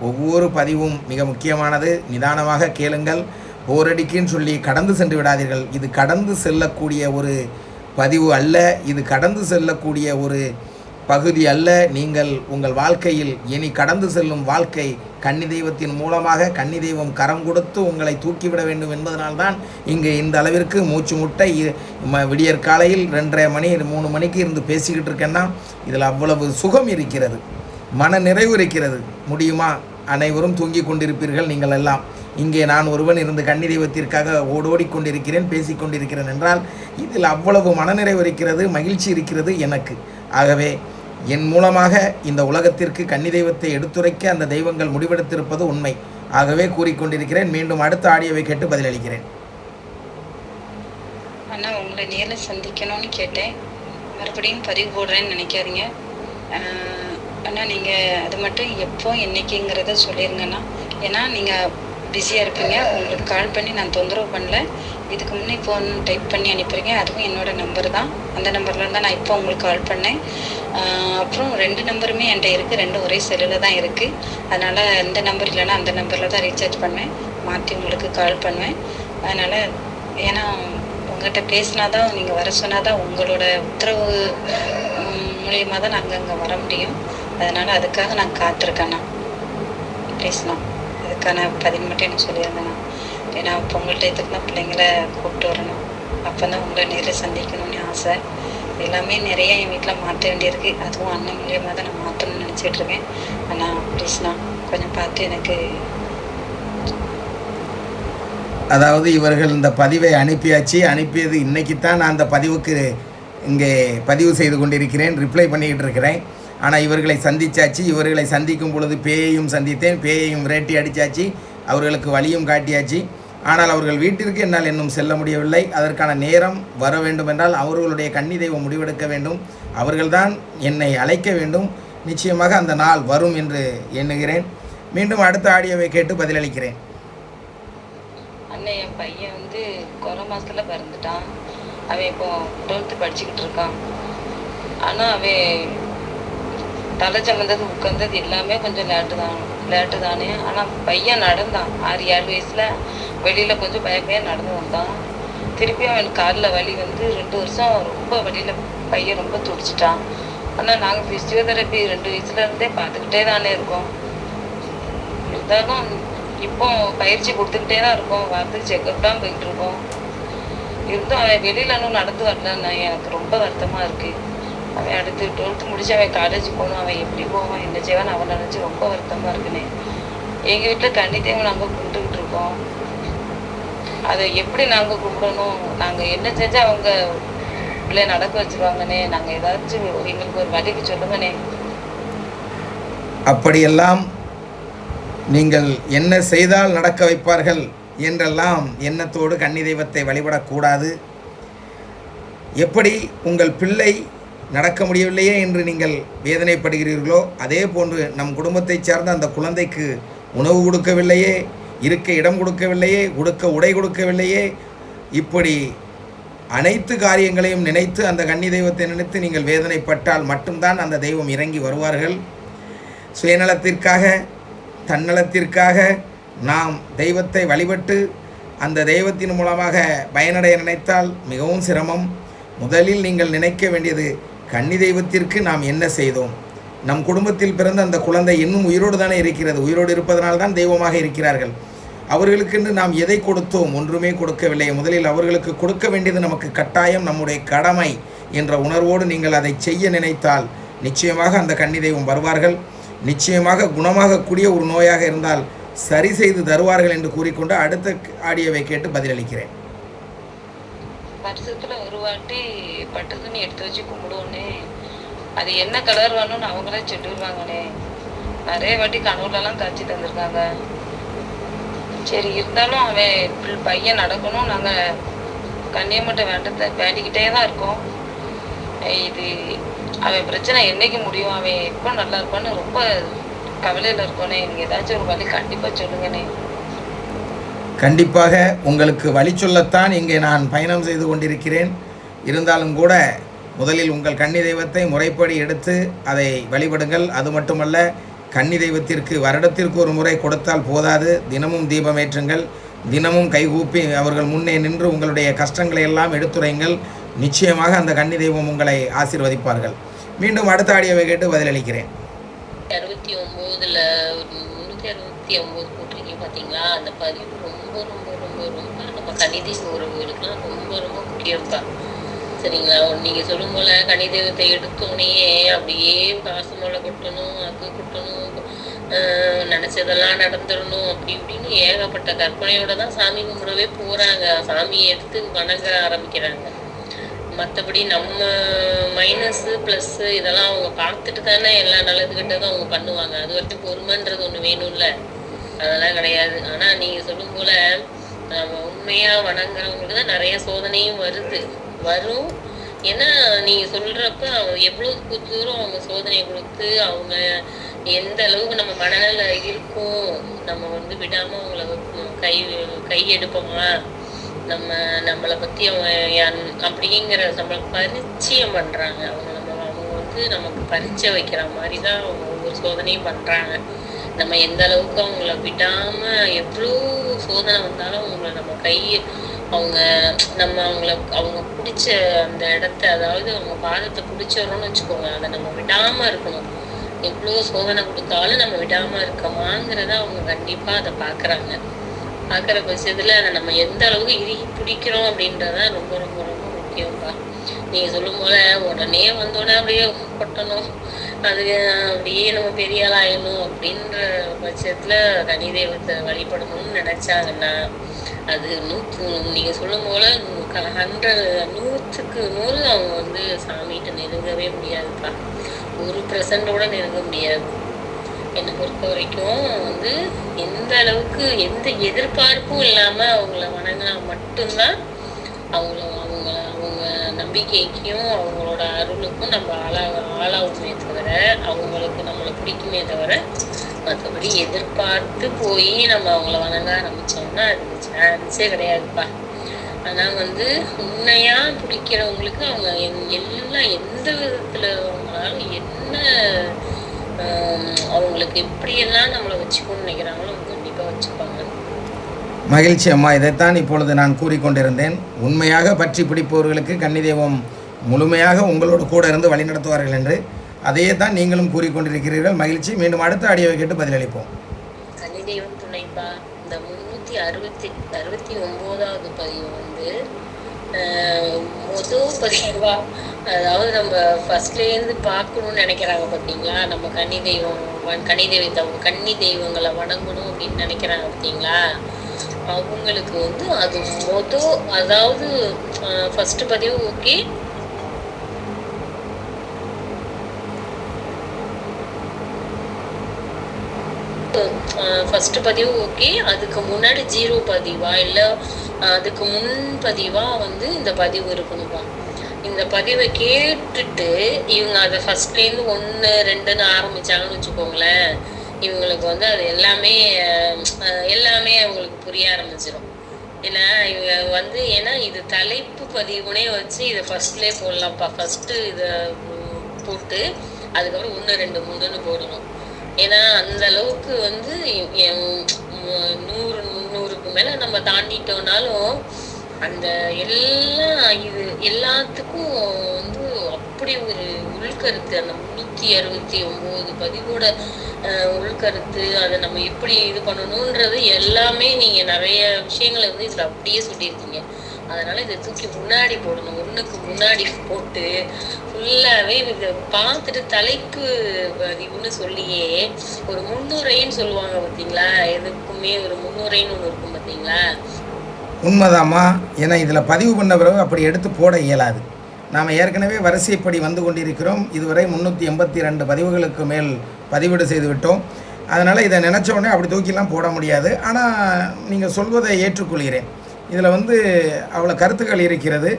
[SPEAKER 2] ஒவ்வொரு பதிவும் மிக முக்கியமானது. நிதானமாக கேளுங்கள். போரடிக்குன்னு சொல்லி கடந்து சென்று விடாதீர்கள். இது கடந்து செல்லக்கூடிய ஒரு பதிவு அல்ல, இது கடந்து செல்லக்கூடிய ஒரு பகுதி அல்ல. நீங்கள் உங்கள் வாழ்க்கையில் இனி கடந்து செல்லும் வாழ்க்கை கன்னி தெய்வத்தின் மூலமாக கன்னி தெய்வம் கரம் கொடுத்து உங்களை தூக்கிவிட வேண்டும் என்பதனால்தான் இங்கே இந்த அளவிற்கு மூச்சு முட்டை விடியற் காலையில் 2:30 மணி 3 மணிக்கு இருந்து பேசிக்கிட்டு இருக்கேன்னா இதில் அவ்வளவு சுகம் இருக்கிறது, மன நிறைவு இருக்கிறது. முடியுமா? அனைவரும் தூங்கி கொண்டிருப்பீர்கள் நீங்கள் எல்லாம். இங்கே நான் ஒருவன் இருந்து கன்னி தெய்வத்திற்காக ஓடோடிக்கொண்டிருக்கிறேன், பேசிக்கொண்டிருக்கிறேன் என்றால் இதில் அவ்வளவு மனநிறைவு இருக்கிறது, மகிழ்ச்சி இருக்கிறது எனக்கு. ஆகவே என் மூலமாக இந்த உலகத்திற்கு கன்னி தெய்வத்தை எடுத்துரைக்க அந்த தெய்வங்கள் முடிவெடுத்திருப்பது உண்மை. ஆகவே கூறிக்கொண்டிருக்கிறேன். மீண்டும் அடுத்த ஆடியோவை கேட்டு பதிலளிக்கிறேன்.
[SPEAKER 3] அண்ணா, உங்களை நேரில் சந்திக்கணும்னு கேட்டேன். மறுபடியும் பதிவு போடுறேன்னு நினைக்காதீங்க. அண்ணா, நீங்கள் அது மட்டும் எப்போ என்னைக்குங்கிறத சொல்லிடுங்கண்ணா. ஏன்னா நீங்கள் பிஸியாக இருப்பீங்க. உங்களுக்கு கால் பண்ணி நான் தொந்தரவு பண்ணல. இதுக்கு முன்னே ஃபோன் டைப் பண்ணி அனுப்புகிறீங்க. அதுவும் என்னோடய நம்பர் தான். அந்த நம்பரில் தான் நான் இப்போ உங்களுக்கு கால் பண்ணேன். அப்புறம் 2 நம்பருமே என்கிட்ட இருக்குது. 2 ஒரே செல்லில் தான் இருக்குது. அதனால் இந்த நம்பர் இல்லைன்னா அந்த நம்பரில் தான் ரீசார்ஜ் பண்ணுவேன். மாற்றி உங்களுக்கு கால் பண்ணுவேன். அதனால் ஏன்னா உங்கள்கிட்ட பேசினா தான், நீங்கள் வர சொன்னால் தான், உங்களோட உத்தரவு மூலியமாக தான் நாங்கள் அங்கே வர முடியும். அதனால் அதுக்காக நான் காத்திருக்கேண்ணா. ப்ளீஸ்ண்ணா, அதுக்கான பதில் மட்டும் எனக்கு சொல்லியிருந்தேண்ணா. ஏன்னா பொங்கல் டயத்துக்கு தான் பிள்ளைங்களை கூப்பிட்டு வரணும். அப்போ தான் உங்களை நேரில் சந்திக்கணும்னு ஆசை. எல்லாமே நிறைய என் வீட்டில் மாற்ற வேண்டியிருக்கு. அதுவும் அண்ணன் மூலியமாக தான் நான் மாற்றணும்னு நினச்சிட்ருக்கேன். அண்ணா ப்ளீஸ்ண்ணா, கொஞ்சம் பார்த்து எனக்கு.
[SPEAKER 2] அதாவது இவர்கள் இந்த பதிவை அனுப்பியாச்சு. அனுப்பியது இன்றைக்கி தான் நான் அந்த பதிவுக்கு இங்கே பதிவு செய்து கொண்டிருக்கிறேன், ரிப்ளை பண்ணிக்கிட்டு இருக்கிறேன். ஆனால் இவர்களை சந்தித்தாச்சு. இவர்களை சந்திக்கும் பொழுது பேயையும் சந்தித்தேன், பேயையும் விரட்டி அடித்தாச்சு, அவர்களுக்கு வழியும் காட்டியாச்சு. ஆனால் அவர்கள் வீட்டிற்கு என்னால் இன்னும் செல்ல முடியவில்லை. அதற்கான நேரம் வர வேண்டும் என்றால் அவர்களுடைய கன்னி தெய்வம் முடிவெடுக்க வேண்டும். அவர்கள்தான் என்னை அழைக்க வேண்டும். நிச்சயமாக அந்த நாள் வரும் என்று எண்ணுகிறேன். மீண்டும் அடுத்த ஆடியோவை கேட்டு பதிலளிக்கிறேன்.
[SPEAKER 3] அண்ணன், என் பையன் வந்து கொரோனா மாதத்தில் பிறந்துட்டான். அவன் இப்போ 12th படிச்சுக்கிட்டு இருக்கான். ஆனால் அவன் தலை சமந்தது உட்கார்ந்தது எல்லாமே கொஞ்சம் லேட்டு தானே. ஆனால் பையன் நடந்தான். 6-7 வயசில் வெளியில் கொஞ்சம் பயப்பையாக நடந்து வந்தான். திருப்பியும் அவனுக்கு காலில் வலி வந்து 2 வருஷம் ரொம்ப வழியில் பையன் ரொம்ப துடிச்சிட்டான். ஆனால் நாங்கள் ஃபிசியோதெரப்பி 2 வயசுலேருந்தே பார்த்துக்கிட்டே தானே இருக்கோம். இருந்தாலும் இப்போ பயிற்சி கொடுத்துக்கிட்டே தான் இருக்கோம். வாரத்துக்கு செக்கப் தான் போயிட்டு இருக்கோம். இருந்தும் அவன் வெளியில் இன்னும் நடந்து வரலன்னா எனக்கு ரொம்ப வருத்தமாக இருக்குது. அவன் அடுத்து 12th முடிச்சு அவன் காலேஜ் போகணும். அவன் எப்படி போவான், என்ன செய்வான்னு அவன் நினச்சி ரொம்ப வருத்தமாக இருக்குண்ணே. எங்கள் வீட்டில் கன்னி தெய்வம் நாங்கள் கும்பிட்டுக்கிட்டு இருக்கோம். அதை எப்படி நாங்கள் கும்பிடணும், நாங்கள் என்ன செஞ்சால் அவங்க பிள்ளைய நடக்க வச்சுருவாங்கண்ணே. நாங்கள் ஏதாச்சும் எங்களுக்கு ஒரு வழிக்கு சொல்லுங்கண்ணே.
[SPEAKER 2] அப்படியெல்லாம் நீங்கள் என்ன செய்தால் நடக்க வைப்பார்கள் என்றெல்லாம் எண்ணத்தோடு கன்னி தெய்வத்தை வழிபடக்கூடாது. எப்படி உங்கள் பிள்ளை நடக்க முடியவில்லையே என்று நீங்கள் வேதனைப்படுகிறீர்களோ அதே போன்று நம் குடும்பத்தைச் சார்ந்த அந்த குழந்தைக்கு உணவு கொடுக்கவில்லையே, இருக்க இடம் கொடுக்கவில்லையே, உடை கொடுக்கவில்லையே, இப்படி அனைத்து காரியங்களையும் நினைத்து அந்த கன்னி தெய்வத்தை நினைத்து நீங்கள் வேதனைப்பட்டால் மட்டும்தான் அந்த தெய்வம் இறங்கி வருவார்கள். சுயநலத்திற்காக, தன்னலத்திற்காக நாம் தெய்வத்தை வழிபட்டு அந்த தெய்வத்தின் மூலமாக பயனடைய நினைத்தால் மிகவும் சிரமம். முதலில் நீங்கள் நினைக்க வேண்டியது, கன்னி தெய்வத்திற்கு நாம் என்ன செய்தோம்? நம் குடும்பத்தில் பிறந்த அந்த குழந்தை இன்னும் உயிரோடு தானே இருக்கிறது. உயிரோடு இருப்பதனால்தான் தெய்வமாக இருக்கிறார்கள். அவர்களுக்கென்று நாம் எதை கொடுத்தோம்? ஒன்றுமே கொடுக்கவில்லை. முதலில் அவர்களுக்கு கொடுக்க வேண்டியது நமக்கு கட்டாயம், நம்முடைய கடமை என்ற உணர்வோடு நீங்கள் அதை செய்ய நினைத்தால் நிச்சயமாக அந்த கன்னி தெய்வம் வருவார்கள். நிச்சயமாக குணமாகக்கூடிய ஒரு நோயாக இருந்தால் சரி செய்து தருவார்கள் என்று கூறிக்கொண்டு அடுத்த ஆடியோவை கேட்டு பதிலளிக்கிறேன்.
[SPEAKER 3] வருஷத்துல ஒரு வாட்டி பட்டு துணி எடுத்து வச்சு கும்பிடுவோன்னே. அது என்ன கலர் வேணும்னு அவங்களே சொல்லிடுவாங்கண்ணே. நிறைய வாட்டி கனவுலலாம் காய்ச்சி தந்திருக்காங்க. சரி, இருந்தாலும் அவன் பையன் நடக்கணும். நாங்கள் கன்னியம்மட்ட வேண்டிக்கிட்டே தான் இருக்கோம். இது அவன் பிரச்சனை என்னைக்கு முடியும், அவன் எப்போ நல்லா இருப்பான்னு ரொம்ப கவலையில் இருக்கோண்ணே. நீங்கள் ஏதாச்சும் ஒரு வழி கண்டிப்பாக சொல்லுங்கண்ணே.
[SPEAKER 2] கண்டிப்பாக உங்களுக்கு வழி சொல்லத்தான் இங்கே நான் பயணம் செய்து கொண்டிருக்கிறேன். இருந்தாலும் கூட முதலில் உங்கள் கன்னி தெய்வத்தை முறைப்படி எடுத்து அதை வழிபடுங்கள். அது மட்டுமல்ல, கன்னி தெய்வத்திற்கு வருடத்திற்கு ஒரு முறை கொடுத்தால் போதாது. தினமும் தீபமேற்றுங்கள். தினமும் கைகூப்பி அவர்கள் முன்னே நின்று உங்களுடைய கஷ்டங்களை எல்லாம் எடுத்துரைங்கள். நிச்சயமாக அந்த கன்னி தெய்வம் உங்களை ஆசீர்வதிப்பார்கள். மீண்டும் அடுத்த ஆடியோவை கேட்டு பதிலளிக்கிறேன்.
[SPEAKER 1] 69ல் 369 போட்டிருக்கீங்க பார்த்தீங்களா? அந்த பதிவு ரொம்ப ரொம்ப ரொம்ப ரொம்ப நம்ம கன்னி தெய்வ உறவுகளுக்குலாம் ரொம்ப ரொம்ப முக்கியம்ப்பா. சரிங்களா? நீங்கள் சொல்லும் போல் கன்னி தெய்வத்தை எடுத்தோடனே அப்படியே காசு மேலே கொட்டணும், அது கொட்டணும், நினச்சதெல்லாம் நடந்துடணும், அப்படி இப்படின்னு ஏகப்பட்ட கற்பனையோட தான் சாமி கும்பிடவே போகிறாங்க. சாமியை எடுத்து வணங்க ஆரம்பிக்கிறாங்க. மற்றபடி நம்ம மைனஸு ப்ளஸ்ஸு இதெல்லாம் அவங்க பார்த்துட்டு தானே எல்லா நல்லது கிட்டதும் அவங்க பண்ணுவாங்க. அது வரைக்கும் பொறுமைன்றது ஒன்று வேணும்ல. அதெல்லாம் கிடையாது. ஆனா நீங்க சொல்லும் போல நம்ம உண்மையா வணங்குறவங்களுக்கு தான் நிறைய சோதனையும் வரும். ஏன்னா நீங்க சொல்றப்ப அவங்க எவ்வளவு தூரம் அவங்க சோதனை கொடுத்து அவங்க எந்த அளவுக்கு நம்ம மனநில இருக்கும், நம்ம வந்து விடாம அவங்கள கை எடுப்போமா, நம்மளை பத்தி அவங்க அப்படிங்கிற நம்மளுக்கு பரிச்சயம் பண்றாங்க. அவங்க வந்து நமக்கு பரிச்சை வைக்கிற மாதிரிதான் அவங்க ஒவ்வொரு சோதனையும் பண்றாங்க. நம்ம எந்த அளவுக்கு அவங்கள விடாம எவ்வளோ சோதனை வந்தாலும் அவங்கள நம்ம அவங்க பிடிச்ச அந்த இடத்த, அதாவது அவங்க பாதத்தை பிடிச்சோம்னு வச்சுக்கோங்க, அதை நம்ம விடாம இருக்கணும். எவ்வளோ சோதனை கொடுத்தாலும் நம்ம விடாம இருக்கமாங்கிறத அவங்க கண்டிப்பா அதை பாக்குறாங்க. பாக்குற பட்சத்துல அதை நம்ம எந்த அளவுக்கு இறுகி பிடிக்கிறோம் அப்படின்றதான் ரொம்ப ரொம்ப ரொம்ப முக்கியம்ப்பா. நீங்க சொல்லும் போல உடனே வந்தோடனே அப்படியே கொட்டணும், அது அப்படியே நம்ம பெரிய ஆள் ஆயிடணும் அப்படின்ற பட்சத்துல கனி தெய்வத்தை வழிபடணும்னு நினைச்சாங்கன்னா அது நீங்க சொல்லும் போல 100க்கு 100 அவங்க வந்து சாமிகிட்ட நெருங்கவே முடியாதுப்பா. 1% கூட நெருங்க முடியாது. என்னை பொறுத்த வரைக்கும் வந்து எந்த அளவுக்கு எந்த எதிர்பார்ப்பும் இல்லாம அவங்கள வணங்கினா மட்டும்தான் அவங்க நம்பிக்கைக்கும் அவங்களோட அருளுக்கும் நம்ம ஆளாகுமே தவிர, அவங்களுக்கு நம்மளை பிடிக்குமே தவிர, மற்றபடி எதிர்பார்த்து போய் நம்ம அவங்கள வணங்க ஆரம்பிச்சோம்னா அதுக்கு சான்ஸே கிடையாதுப்பா. ஆனா வந்து உண்மையா பிடிக்கிறவங்களுக்கு அவங்க எல்லாம் எந்த விதத்துல அவங்களால என்ன அவங்களுக்கு எப்படியெல்லாம் நம்மளை வச்சுக்கணும்னு நினைக்கிறாங்களோ அவங்க கண்டிப்பா வச்சுப்பாங்க.
[SPEAKER 2] மகிழ்ச்சி அம்மா. இதைத்தான் இப்பொழுது நான் கூறிக்கொண்டிருந்தேன். உண்மையாக பற்றி பிடிப்பவர்களுக்கு கன்னி தெய்வம் முழுமையாக உங்களோடு கூட இருந்து வழிநடத்துவார்கள் என்று. அதையே தான் நீங்களும் கூறிக்கொண்டிருக்கிறீர்கள். மகிழ்ச்சி. மீண்டும் அடுத்த ஆடியோவை கேட்டு பதிலளிப்போம்.
[SPEAKER 1] கன்னி தெய்வம் துணைப்பா. இந்த 369வது பதிவு வந்து முதல் பதிவா, அதாவது நம்ம ஃபர்ஸ்ட்லேருந்து பார்க்கணும்னு நினைக்கிறாங்க பார்த்தீங்களா, நம்ம கன்னி தெய்வங்களை வணங்கணும் அப்படின்னு நினைக்கிறாங்க பார்த்தீங்களா, அவங்களுக்கு வந்து அது அதாவது ஃபர்ஸ்ட் பதிவு ஓகே, ஃபர்ஸ்ட் பதிவு ஓகே, அதுக்கு முன்னாடி 0 பதிவா இல்ல அதுக்கு முன் பதிவா வந்து இந்த பதிவு இருக்கணும்பா. இந்த பதிவை கேட்டுட்டு இவங்க அதை ஃபர்ஸ்ட்லேருந்து 1, 2ன்னு ஆரம்பிச்சாங்கன்னு வச்சுக்கோங்களேன், இவங்களுக்கு வந்து அது எல்லாமே அவங்களுக்கு புரிய ஆரம்பிச்சிடும். ஏன்னா இவங்க வந்து ஏன்னா இது தலைப்பு பதிவுனே வச்சு இதை ஃபர்ஸ்ட்லேயே போடலாம்ப்பா. ஃபர்ஸ்ட்டு இதை போட்டு அதுக்கப்புறம் 1, 2, 3ன்னு போடணும். ஏன்னா அந்த அளவுக்கு வந்து 100, 300க்கு மேல நம்ம தாண்டிட்டோம்னாலும் அந்த எல்லாத்துக்கும் வந்து அப்படி ஒரு உள்கருத்து, அந்த 369 பதிவோட உள்கருத்து, அதை நம்ம எப்படி இது பண்ணணும்ன்றது எல்லாமே நீங்க நிறைய விஷயங்களை வந்து இதுல அப்படியே சொல்லியிருக்கீங்க. அதனால இதை தூக்கி முன்னாடி போடணும், 1க்கு முன்னாடி போட்டு ஃபுல்லாவே இதை பார்த்துட்டு தலைப்பு பதிவுன்னு சொல்லியே ஒரு முன்னுரைன்னு சொல்லுவாங்க பார்த்தீங்களா, எதுக்குமே ஒரு முன்னுரைன்னு ஒன்று இருக்கும் பார்த்தீங்களா.
[SPEAKER 2] உண்மைதாம்மா. ஏன்னா இதில் பதிவு பண்ண பிறகு அப்படி எடுத்து போட இயலாது. நாம் ஏற்கனவே வரிசைப்படி வந்து கொண்டிருக்கிறோம். இதுவரை 382 பதிவுகளுக்கு மேல் பதிவீடு செய்து விட்டோம். அதனால் இதை நினச்ச உடனே அப்படி தூக்கிலாம் போட முடியாது. ஆனால் நீங்கள் சொல்வதை ஏற்றுக்கொள்கிறேன். இதில் வந்து அவ்வளோ கருத்துக்கள் இருக்கிறது.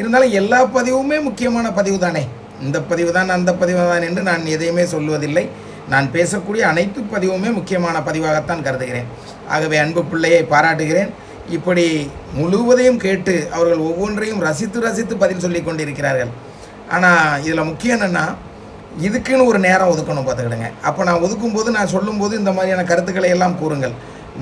[SPEAKER 2] இருந்தாலும் எல்லா பதிவுமே முக்கியமான பதிவு தானே. இந்த பதிவு தான் அந்த பதிவு தான் என்று நான் எதையுமே சொல்வதில்லை. நான் பேசக்கூடிய அனைத்து பதிவுமே முக்கியமான பதிவாகத்தான் கருதுகிறேன். ஆகவே அன்பு பிள்ளையை பாராட்டுகிறேன். இப்படி முழுவதையும் கேட்டு அவர்கள் ஒவ்வொன்றையும் ரசித்து பதில் சொல்லி கொண்டிருக்கிறார்கள். ஆனால் இதில் முக்கியம் என்னென்னா, இதுக்குன்னு ஒரு நேரம் ஒதுக்கணும் பார்த்துக்கிடுங்க. அப்போ நான் ஒதுக்கும்போது நான் சொல்லும்போது இந்த மாதிரியான கருத்துக்களை எல்லாம் கூறுங்கள்.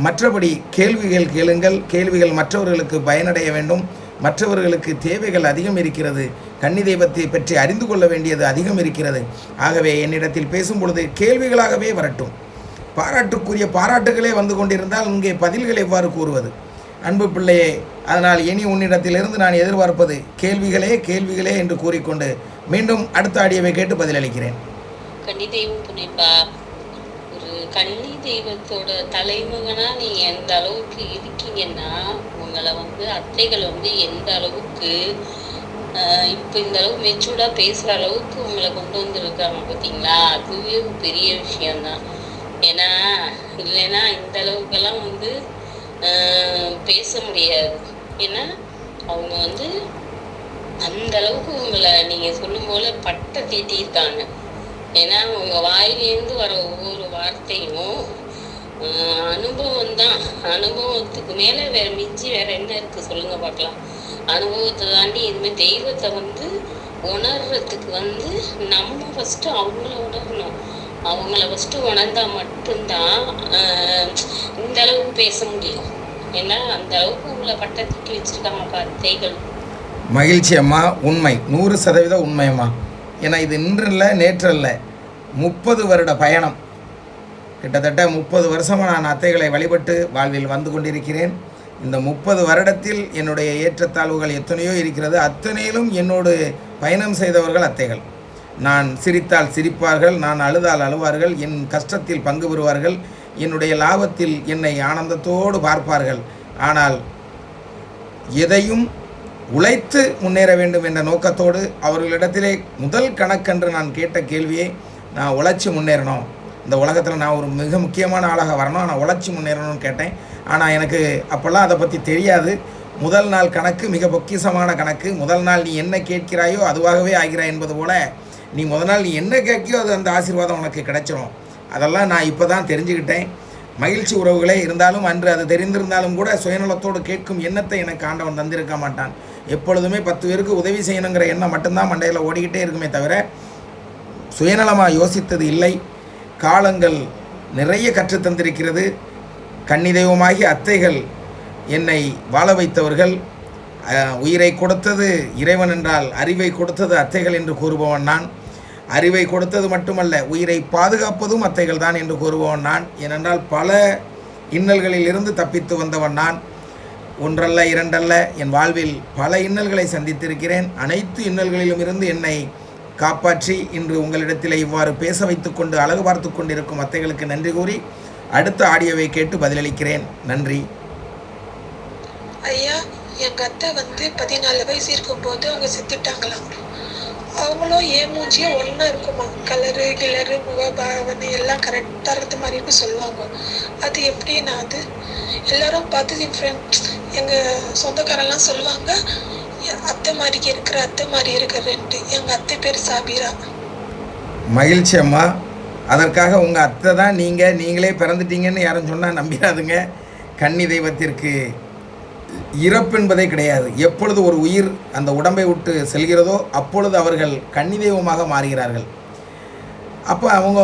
[SPEAKER 2] மற்றபடி கேள்விகள் கேளுங்கள். கேள்விகள் மற்றவர்களுக்கு பயனடைய வேண்டும். மற்றவர்களுக்கு தேவைகள் அதிகம் இருக்கிறது. கன்னி தெய்வத்தை பற்றி அறிந்து கொள்ள வேண்டியது அதிகம் இருக்கிறது. ஆகவே என்னிடத்தில் பேசும் பொழுது கேள்விகளாகவே வரட்டும். பாராட்டுக்குரிய பாராட்டுகளே வந்து கொண்டிருந்தால் இங்கே பதில்கள் எவ்வாறு கூறுவது? அன்பு பிள்ளையே, அதனால் இனி உன்னிடத்திலிருந்து நான் எதிர்பார்ப்பது கேள்விகளே என்று கூறிக்கொண்டு மீண்டும் அடுத்த ஆடியோவை கேட்டு பதிலளிக்கிறேன்.
[SPEAKER 1] கன்னி தெய்வம் துணைப்பா. ஒரு கன்னி தெய்வத்தோட தலைவனா நீங்க எந்த அளவுக்கு இருக்கீங்கன்னா, உங்களை வந்து அத்தைகள் வந்து எந்த அளவுக்கு இப்போ இந்த அளவுக்கு மெச்சூர்டா பேசுற அளவுக்கு உங்களை கொண்டு வந்துருக்காங்க பார்த்தீங்களா, அதுவே ஒரு பெரிய விஷயம்தான். ஏன்னா இல்லைன்னா இந்த அளவுக்கெல்லாம் வந்து பேச முடியாது. ஏன்னா அவங்க வந்து அந்த அளவுக்கு உங்களை நீங்கள் சொல்லும் போல பட்டை தீட்டியிருக்காங்க. ஏன்னா உங்க வாயிலேருந்து வர ஒவ்வொரு வார்த்தையும் அனுபவம் தான். அனுபவத்துக்கு மேலே வேற மிஞ்சி வேற என்ன இருக்கு சொல்லுங்க பார்க்கலாம். அனுபவத்தை தாண்டி எதுவுமே தெய்வத்தை வந்து உணர்றதுக்கு வந்து நம்ம ஃபஸ்ட்டு அவங்கள உணரணும். அவங்கள ஃபஸ்ட்டு உணர்ந்தா மட்டும்தான் இந்த அளவுக்கு பேச முடியும். ஏன்னா அந்த அளவுக்கு உங்களை பட்டை தூக்கி வச்சிருக்காங்க வார்த்தைகள்.
[SPEAKER 2] மகிழ்ச்சி அம்மா, உண்மை, 100% உண்மையம்மா. ஏன்னா இது இன்று இல்லை, நேற்று இல்லை, 30 வருட பயணம். கிட்டத்தட்ட 30 வருஷமாக நான் அத்தைகளை வழிபட்டு வாழ்வில் வந்து கொண்டிருக்கிறேன். இந்த 30 வருடத்தில் என்னுடைய ஏற்றத்தாழ்வுகள் எத்தனையோ இருக்கிறது. அத்தனையிலும் என்னோடு பயணம் செய்தவர்கள் அத்தைகள். நான் சிரித்தால் சிரிப்பார்கள், நான் அழுதால் அழுவார்கள், என் கஷ்டத்தில் பங்கு பெறுவார்கள், என்னுடைய லாபத்தில் என்னை ஆனந்தத்தோடு பார்ப்பார்கள். ஆனால் எதையும் உழைத்து முன்னேற வேண்டும் என்ற நோக்கத்தோடு அவர்களிடத்திலே முதல் கணக்கென்று நான் கேட்ட கேள்வியை, நான் உழைச்சி முன்னேறணும், இந்த உலகத்தில் நான் ஒரு மிக முக்கியமான ஆளாக வரணும், நான் உழைச்சி முன்னேறணும்னு கேட்டேன். ஆனால் எனக்கு அப்போல்லாம் அதை பற்றி தெரியாது. முதல் நாள் கணக்கு மிக பொக்கிஷமான கணக்கு. முதல் நாள் நீ என்ன கேட்கிறாயோ அதுவாகவே ஆகிறாய் என்பது போல், நீ முதல் நாள் நீ என்ன கேட்கியோ அது அந்த ஆசீர்வாதம் உனக்கு கிடைச்சிடும். அதெல்லாம் நான் இப்போ தான் தெரிஞ்சுக்கிட்டேன். மகிழ்ச்சி உறவுகளே. இருந்தாலும் அன்று அது தெரிந்திருந்தாலும் கூட சுயநலத்தோடு கேட்கும் எண்ணத்தை எனக்கு ஆண்டவன் தந்திருக்க மாட்டான். எப்பொழுதுமே 10 பேருக்கு உதவி செய்யணுங்கிற எண்ணம் மட்டும்தான் மண்டையில் ஓடிக்கிட்டே இருக்குமே தவிர சுயநலமாக யோசித்தது இல்லை. காலங்கள் நிறைய கற்றுத்தந்திருக்கிறது. கன்னி தெய்வமாகி அத்தைகள் என்னை வாழ வைத்தவர்கள். உயிரை கொடுத்தது இறைவன் என்றால் அறிவை கொடுத்தது அத்தைகள் என்று கூறுபவன் நான். அறிவை கொடுத்தது மட்டுமல்ல, உயிரை பாதுகாப்பதும் அத்தைகள் தான் என்று கூறுபவன் நான். ஏனென்றால் பல இன்னல்களில் இருந்து தப்பித்து வந்தவன் நான். ஒன்றல்ல இரண்டல்ல, என் வாழ்வில் பல இன்னல்களை சந்தித்திருக்கிறேன். அனைத்து இன்னல்களிலும் இருந்து என்னை காப்பாற்றி இன்று உங்களிடத்தில் இவ்வாறு பேச வைத்து கொண்டு அழகு பார்த்து கொண்டிருக்கும் அத்தைகளுக்கு நன்றி கூறி அடுத்த ஆடியோவை கேட்டு பதிலளிக்கிறேன். நன்றி.
[SPEAKER 4] ஐயா, எங்க அத்தை 14 வயசு இருக்கும்போது அவங்க செத்துட்டாங்களாம். அவங்களும் ஏன் மூஞ்சியும் ஒன்றா இருக்குமா, கலரு கிளறு முகபாவனை எல்லாம் கரெக்டாக இருக்கிற மாதிரி இருக்கும் சொல்லுவாங்க. அது எப்படின்னா, அது எல்லாரும் பார்த்து என் ஃப்ரெண்ட் எங்கள் சொந்தக்காரெல்லாம் சொல்லுவாங்க, அத்தை மாதிரி இருக்கிறேன்ட்டு. எங்கள் அத்தை பேர் சாபிரா.
[SPEAKER 2] மகிழ்ச்சி அம்மா. அதற்காக உங்கள் அத்தை தான் நீங்களே பிறந்துட்டீங்கன்னு யாரும் சொன்னால் நம்பிடாதுங்க. கன்னி தெய்வத்திற்கு இறப்பு என்பதே கிடையாது. எப்பொழுது ஒரு உயிர் அந்த உடம்பை விட்டு செல்கிறதோ அப்பொழுது அவர்கள் கன்னி தெய்வமாக மாறுகிறார்கள். அப்போ அவங்க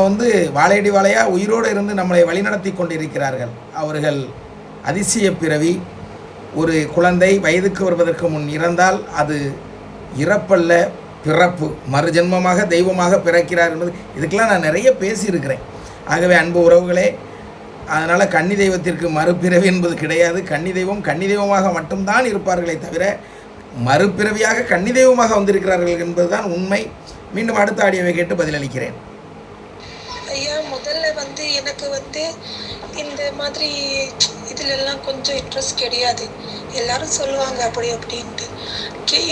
[SPEAKER 2] வாழையடி வாழையாக உயிரோடு இருந்து நம்மளை வழிநடத்தி கொண்டிருக்கிறார்கள். அவர்கள் அதிசய பிறவி. ஒரு குழந்தை வயதுக்கு வருவதற்கு முன் இறந்தால் அது இறப்பல்ல, பிறப்பு. மறுஜென்மமாக தெய்வமாக பிறக்கிறார் என்பது இதுக்கெல்லாம் நான் நிறைய பேசியிருக்கிறேன். ஆகவே அன்பு உறவுகளே, அதனால் கன்னி தெய்வத்திற்கு மறுபிறவி என்பது கிடையாது. கன்னி தெய்வமாக மட்டும்தான் இருப்பார்களே தவிர மறுபிறவியாக கன்னி தெய்வமாக வந்திருக்கிறார்கள் என்பதுதான் உண்மை. மீண்டும் அடுத்த ஆடியோவை கேட்டு பதிலளிக்கிறேன்.
[SPEAKER 4] ஐயா, முதல்ல எனக்கு இந்த மாதிரி இதுலெல்லாம் கொஞ்சம் இன்ட்ரெஸ்ட் கிடையாது. எல்லாரும் சொல்லுவாங்க அப்படி அப்படின்ட்டு.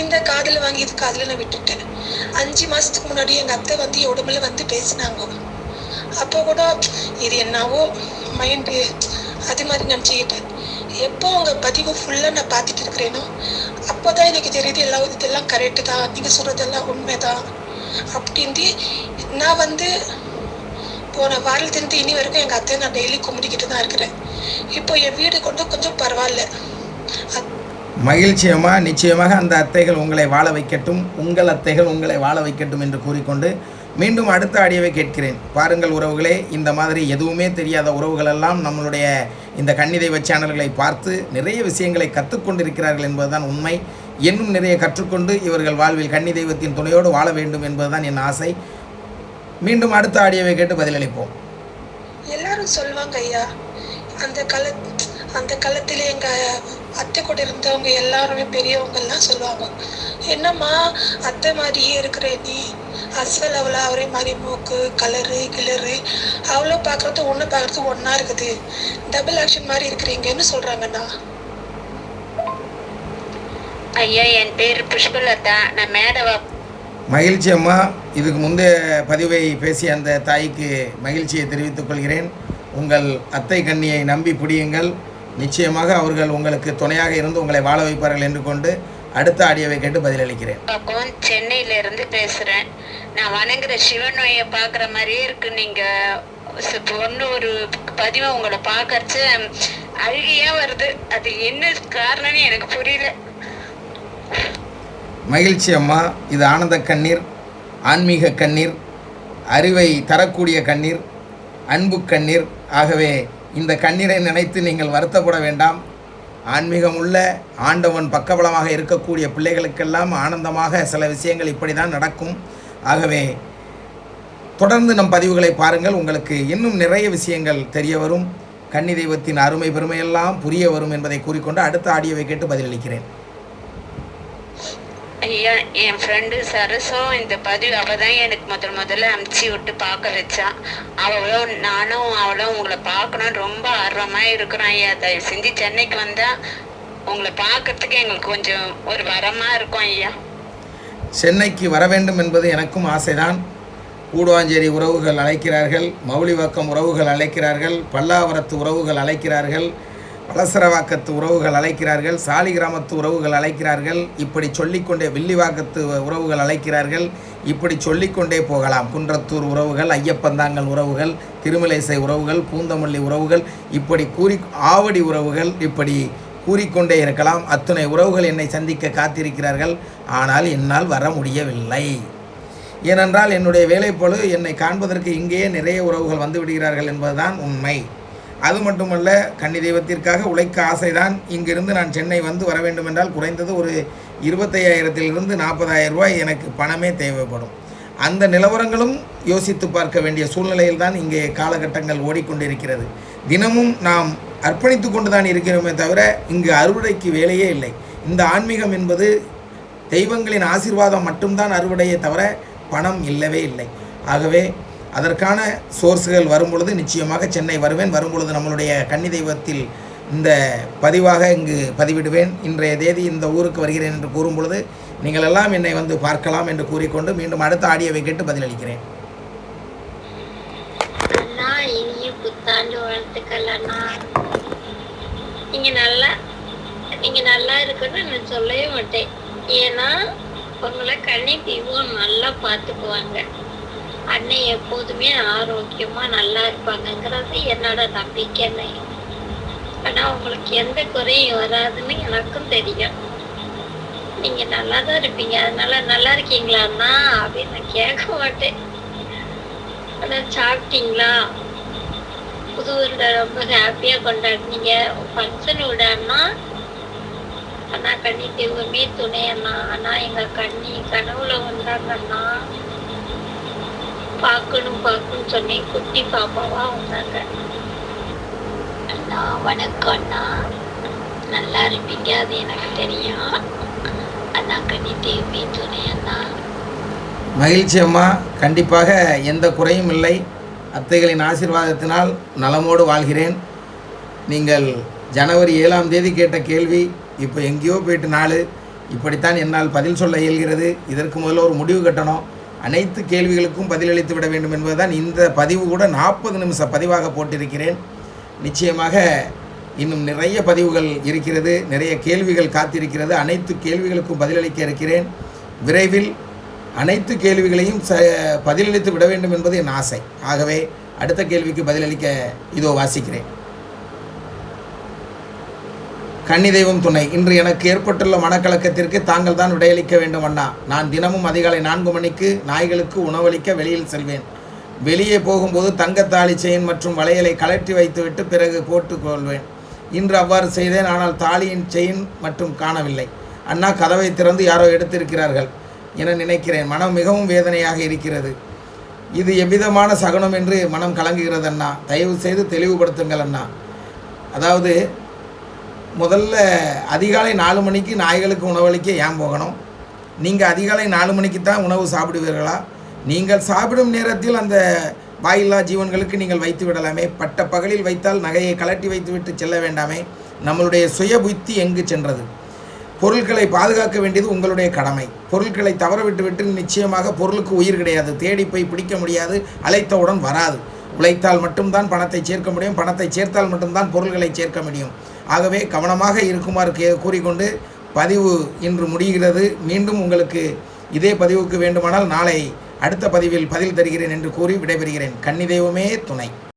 [SPEAKER 4] இந்த காதில் வாங்கி இது காதில் நான் விட்டுட்டேன். 5 மாதத்துக்கு முன்னாடி எங்கள் அத்தை உடம்புல பேசினாங்க. அப்போ கூட இது என்னவோ மைண்டு அது மாதிரி நினச்சிக்கிட்டேன். எப்போ அவங்க பதிவு ஃபுல்லாக நான் பார்த்துட்டு இருக்கிறேனோ அப்போ தான் எனக்கு தெரியுது இதெல்லாம் கரெக்டு தான், நீங்கள் சொல்கிறதெல்லாம் உண்மை தான் அப்படின்ட்டு. நான் போன வாரத்துலேருந்து இனி வரைக்கும் எங்கள் அத்தையை நான் டெய்லி கும்பிட்டுக்கிட்டு தான் இருக்கிறேன். இப்போ என் வீடு கொஞ்சம் பரவாயில்ல.
[SPEAKER 2] மகிழ்ச்சியம்மா. நிச்சயமாக அந்த அத்தைகள் உங்களை வாழ வைக்கட்டும், உங்கள் அத்தைகள் உங்களை வாழ வைக்கட்டும் என்று கூறிக்கொண்டு மீண்டும் அடுத்த ஆடியோவை கேட்கிறேன். பாருங்கள் உறவுகளே, இந்த மாதிரி எதுவுமே தெரியாத உறவுகளெல்லாம் நம்மளுடைய இந்த கன்னி தெய்வ சேனல்களை பார்த்து நிறைய விஷயங்களை கற்றுக்கொண்டிருக்கிறார்கள் என்பதுதான் உண்மை. இன்னும் நிறைய கற்றுக்கொண்டு இவர்கள் வாழ்வில் கன்னி தெய்வத்தின் துணையோடு வாழ வேண்டும் என்பதுதான் என் ஆசை. மீண்டும் அடுத்த ஆடியோவை கேட்டு பதிலளிப்போம்.
[SPEAKER 4] எல்லாரும் சொல்லுவாங்க ஐயா, அந்த காலத்தில் எங்கள் அத்தை கூட இருந்தவங்க எல்லாருமே பெரியவங்க எல்லாம் சொல்லுவாங்க, என்னம்மா அத்தை மாதிரியே இருக்கிற நீ, அஸ்வல் அவளை அவரே மாதிரி மூக்கு கலரு கிளறு அவ்வளோ பார்க்குறது ஒன்று பார்க்குறது ஒன்றா இருக்குது, டபுள் ஆக்ஷன் மாதிரி இருக்கிறீங்கன்னு சொல்கிறாங்கண்ணா.
[SPEAKER 3] ஐயா, என் பேர் புஷ்பலதா, நான் மேடவா.
[SPEAKER 2] மகிழ்ச்சி அம்மா. இதுக்கு முந்தைய பதிவை பேசிய அந்த தாய்க்கு மகிழ்ச்சியை தெரிவித்துக் கொள்கிறேன். உங்கள் அத்தை கண்ணியை நம்பி பிடியுங்கள். நிச்சயமாக அவர்கள் உங்களுக்கு துணையாக இருந்து உங்களை வாழ வைப்பார்கள் என்று கொண்டு அடுத்த ஆடியோவை கேட்டு பதிலளிக்கிறேன்.
[SPEAKER 3] சென்னையில இருந்து பேசுறேன். நான் வணங்குற சிவனைய பாக்குற மாதிரியே இருக்கு. நீங்க ஒன்னு ஒரு பதிவை உங்களை பாக்கறச்சு அழுகையா வருது. அது என்ன காரணம்னு எனக்கு புரியல.
[SPEAKER 2] மகிழ்ச்சி அம்மா. இது ஆனந்த கண்ணீர், ஆன்மீக கண்ணீர், அறிவை தரக்கூடிய கண்ணீர், அன்பு கண்ணீர். ஆகவே இந்த கண்ணீரை நினைத்து நீங்கள் வருத்தப்பட வேண்டாம். ஆன்மீகம் உள்ள ஆண்டவன் பக்கபலமாக இருக்கக்கூடிய பிள்ளைகளுக்கெல்லாம் ஆனந்தமாக சில விஷயங்கள் இப்படி தான் நடக்கும். ஆகவே தொடர்ந்து நம் பதிவுகளை பாருங்கள். உங்களுக்கு இன்னும் நிறைய விஷயங்கள் தெரிய வரும். கன்னி தெய்வத்தின் அருமை பெருமையெல்லாம் புரிய வரும் என்பதை கூறிக்கொண்டு அடுத்த ஆடியோவை கேட்டு பதிலளிக்கிறேன்.
[SPEAKER 3] ஐயா, என் ஃப்ரெண்டு சரசும் இந்த பதிவு அவள் தான் எனக்கு முதல்ல அமுச்சு விட்டு பார்க்க வச்சான். அவளும் நானும் அவளும் உங்களை பார்க்கணும் ரொம்ப ஆர்வமாக இருக்கிறோம் ஐயா. தயவு செஞ்சு சென்னைக்கு வந்தால் உங்களை பார்க்கறதுக்கு எங்களுக்கு கொஞ்சம் ஒரு வரமாக இருக்கும் ஐயா.
[SPEAKER 2] சென்னைக்கு வர வேண்டும் என்பது எனக்கும் ஆசைதான். கூடுவாஞ்சேரி உறவுகள் அழைக்கிறார்கள், மௌலிவாக்கம் உறவுகள் அழைக்கிறார்கள், பல்லாவரத்து உறவுகள் அழைக்கிறார்கள், வலசரவாக்கத்து உறவுகள் அழைக்கிறார்கள், சாலிகிராமத்து உறவுகள் அழைக்கிறார்கள். இப்படி சொல்லிக்கொண்டே வில்லிவாக்கத்து உறவுகள் அழைக்கிறார்கள். இப்படி சொல்லிக்கொண்டே போகலாம். குன்றத்தூர் உறவுகள், ஐயப்பந்தாங்கல் உறவுகள், திருமலைசை உறவுகள், பூந்தமல்லி உறவுகள், இப்படி ஆவடி உறவுகள், இப்படி கூறிக்கொண்டே இருக்கலாம். அத்தனை உறவுகள் என்னை சந்திக்க காத்திருக்கிறார்கள். ஆனால் என்னால் வர முடியவில்லை. ஏனென்றால் என்னுடைய வேலைப்பளு என்னை காண்பதற்கு இங்கேயே நிறைய உறவுகள் வந்து விடுகிறார்கள் என்பதுதான் உண்மை. அது மட்டுமல்ல, கன்னி தெய்வத்திற்காக உழைக்க ஆசைதான். இங்கிருந்து நான் சென்னை வந்து வர வேண்டும் என்றால் குறைந்தது ஒரு 25,000 40,000 ரூபாய் எனக்கு பணமே தேவைப்படும். அந்த நிலவரங்களும் யோசித்து பார்க்க வேண்டிய சூழ்நிலையில் தான் இங்கே காலகட்டங்கள் ஓடிக்கொண்டிருக்கிறது. தினமும் நாம் அர்ப்பணித்து கொண்டு தான் இருக்கிறோமே தவிர இங்கு அறுவடைக்கு வேலையே இல்லை. இந்த ஆன்மீகம் என்பது தெய்வங்களின் ஆசீர்வாதம் மட்டும்தான் அறுவடையே தவிர பணம் இல்லவே இல்லை. ஆகவே அதற்கான சோர்ஸுகள் வரும்பொழுது நிச்சயமாக சென்னை வருவேன். வரும்பொழுது நம்மளுடைய கன்னி தெய்வத்தில் இந்த பதிவாக இங்கு பதிவிடுவேன். இன்றைய தேதி இந்த ஊருக்கு வருகிறேன் என்று கூறும் பொழுது நீங்கள் எல்லாம் என்னை வந்து பார்க்கலாம் என்று கூறிக்கொண்டு மீண்டும் அடுத்த ஆடியோவை கேட்டு பதிலளிக்கிறேன்.
[SPEAKER 5] புத்தாண்டு வாழ்த்துக்கள் அண்ணா. நீங்க நல்லா இருக்குன்னு நான் சொல்லவே மாட்டேன். ஏன்னா உங்களை கன்னி தெய்வம் நல்லா பார்த்துக்குவாங்க. அன்னை எப்போதுமே ஆரோக்கியமா நல்லா இருப்பாங்கங்கிறது என்னோட நம்பிக்கை. ஆனா உங்களுக்கு எந்த குறையும் வராதுன்னு எனக்கும் தெரியும். நீங்க நல்லா தான் இருப்பீங்க. அதனால நல்லா இருக்கீங்களான்னா அப்படின்னு நான் கேட்க மாட்டேன். ஆனா சாப்பிட்டீங்களா, புது வருட ரொம்ப ஹாப்பியா கொண்டாடுனீங்க, ஃபங்க்ஷன் விடான்னா அண்ணா கன்னி தெய்வமே துணை அண்ணா. ஆனா எங்க கன்னி கனவுல வந்தாங்கன்னா பார்க்கணும் சொன்னேன். குட்டி பாப்பாவா வந்தாங்க. அண்ணா வணக்கம் அண்ணா, நல்லா இருப்பீங்க அது எனக்கு தெரியும். அண்ணா கன்னி தெய்வமே துணை அண்ணா.
[SPEAKER 2] மகிழ்ச்சி அம்மா. கண்டிப்பாக எந்த குறையும் இல்லை. அத்தைகளின் ஆசீர்வாதத்தினால் நலமோடு வாழ்கிறேன். நீங்கள் ஜனவரி 7ஆம் தேதி கேட்ட கேள்வி இப்போ எங்கேயோ போயிட்டு நாள் இப்படித்தான் என்னால் பதில் சொல்ல இயல்கிறது. இதற்கு முதல்ல ஒரு முடிவு கட்டணும். அனைத்து கேள்விகளுக்கும் பதிலளித்து விட வேண்டும் என்பதுதான் இந்த பதிவு கூட 40 நிமிஷ பதிவாக போட்டிருக்கிறேன். நிச்சயமாக இன்னும் நிறைய பதிவுகள் இருக்கிறது, நிறைய கேள்விகள் காத்திருக்கிறது. அனைத்து கேள்விகளுக்கும் பதிலளிக்க இருக்கிறேன். விரைவில் அனைத்து கேள்விகளையும் பதிலளித்து விட வேண்டும் என்பது என் ஆசை. ஆகவே அடுத்த கேள்விக்கு பதிலளிக்க இதோ வாசிக்கிறேன். கன்னி தெய்வம் துணை. இன்று எனக்கு ஏற்பட்டுள்ள மனக்கலக்கத்திற்கு தாங்கள் தான் விடையளிக்க வேண்டும் அண்ணா. நான் தினமும் அதிகாலை 4 மணிக்கு நாய்களுக்கு உணவளிக்க வெளியில் செல்வேன். வெளியே போகும்போது தங்கத்தாலி செயின் மற்றும் வளையலை கலற்றி வைத்துவிட்டு பிறகு போட்டுக்கொள்வேன். இன்று அவ்வாறு செய்தேன். ஆனால் தாலியின் செயின் மட்டும் காணவில்லை. அண்ணா கதவை திறந்து யாரோ எடுத்திருக்கிறார்கள் என நினைக்கிறேன். மனம் மிகவும் வேதனையாக இருக்கிறது. இது எவ்விதமான சகுனம் என்று மனம் கலங்குகிறது அண்ணா. தயவு செய்து தெளிவுபடுத்துங்கள் அண்ணா. அதாவது முதல்ல அதிகாலை 4 மணிக்கு நாய்களுக்கு உணவளிக்க ஏன் போகணும்? நீங்கள் அதிகாலை 4 மணிக்கு தான் உணவு சாப்பிடுவீர்களா? நீங்கள் சாப்பிடும் நேரத்தில் அந்த வாயில்லா ஜீவன்களுக்கு நீங்கள் வைத்து விடலாமே. பட்ட பகலில் வைத்தால் நகையை கலட்டி வைத்துவிட்டு செல்ல வேண்டாமே. நம்மளுடைய சுய புத்தி எங்கு சென்றது? பொருட்களை பாதுகாக்க வேண்டியது உங்களுடைய கடமை. பொருட்களை தவற விட்டு நிச்சயமாக பொருளுக்கு உயிர் கிடையாது. தேடி போய் பிடிக்க முடியாது, அழைத்தவுடன் வராது. உழைத்தால் மட்டும்தான் பணத்தை சேர்க்க முடியும், பணத்தை சேர்த்தால் மட்டும்தான் பொருள்களை சேர்க்க முடியும். ஆகவே கவனமாக இருக்குமாறு கூறிக்கொண்டு பதிவு இன்று முடிகிறது. மீண்டும் உங்களுக்கு இதே பதிவுக்கு வேண்டுமானால் நாளை அடுத்த பதிவில் பதில் தருகிறேன் என்று கூறி விடைபெறுகிறேன். கன்னி தெய்வமே துணை.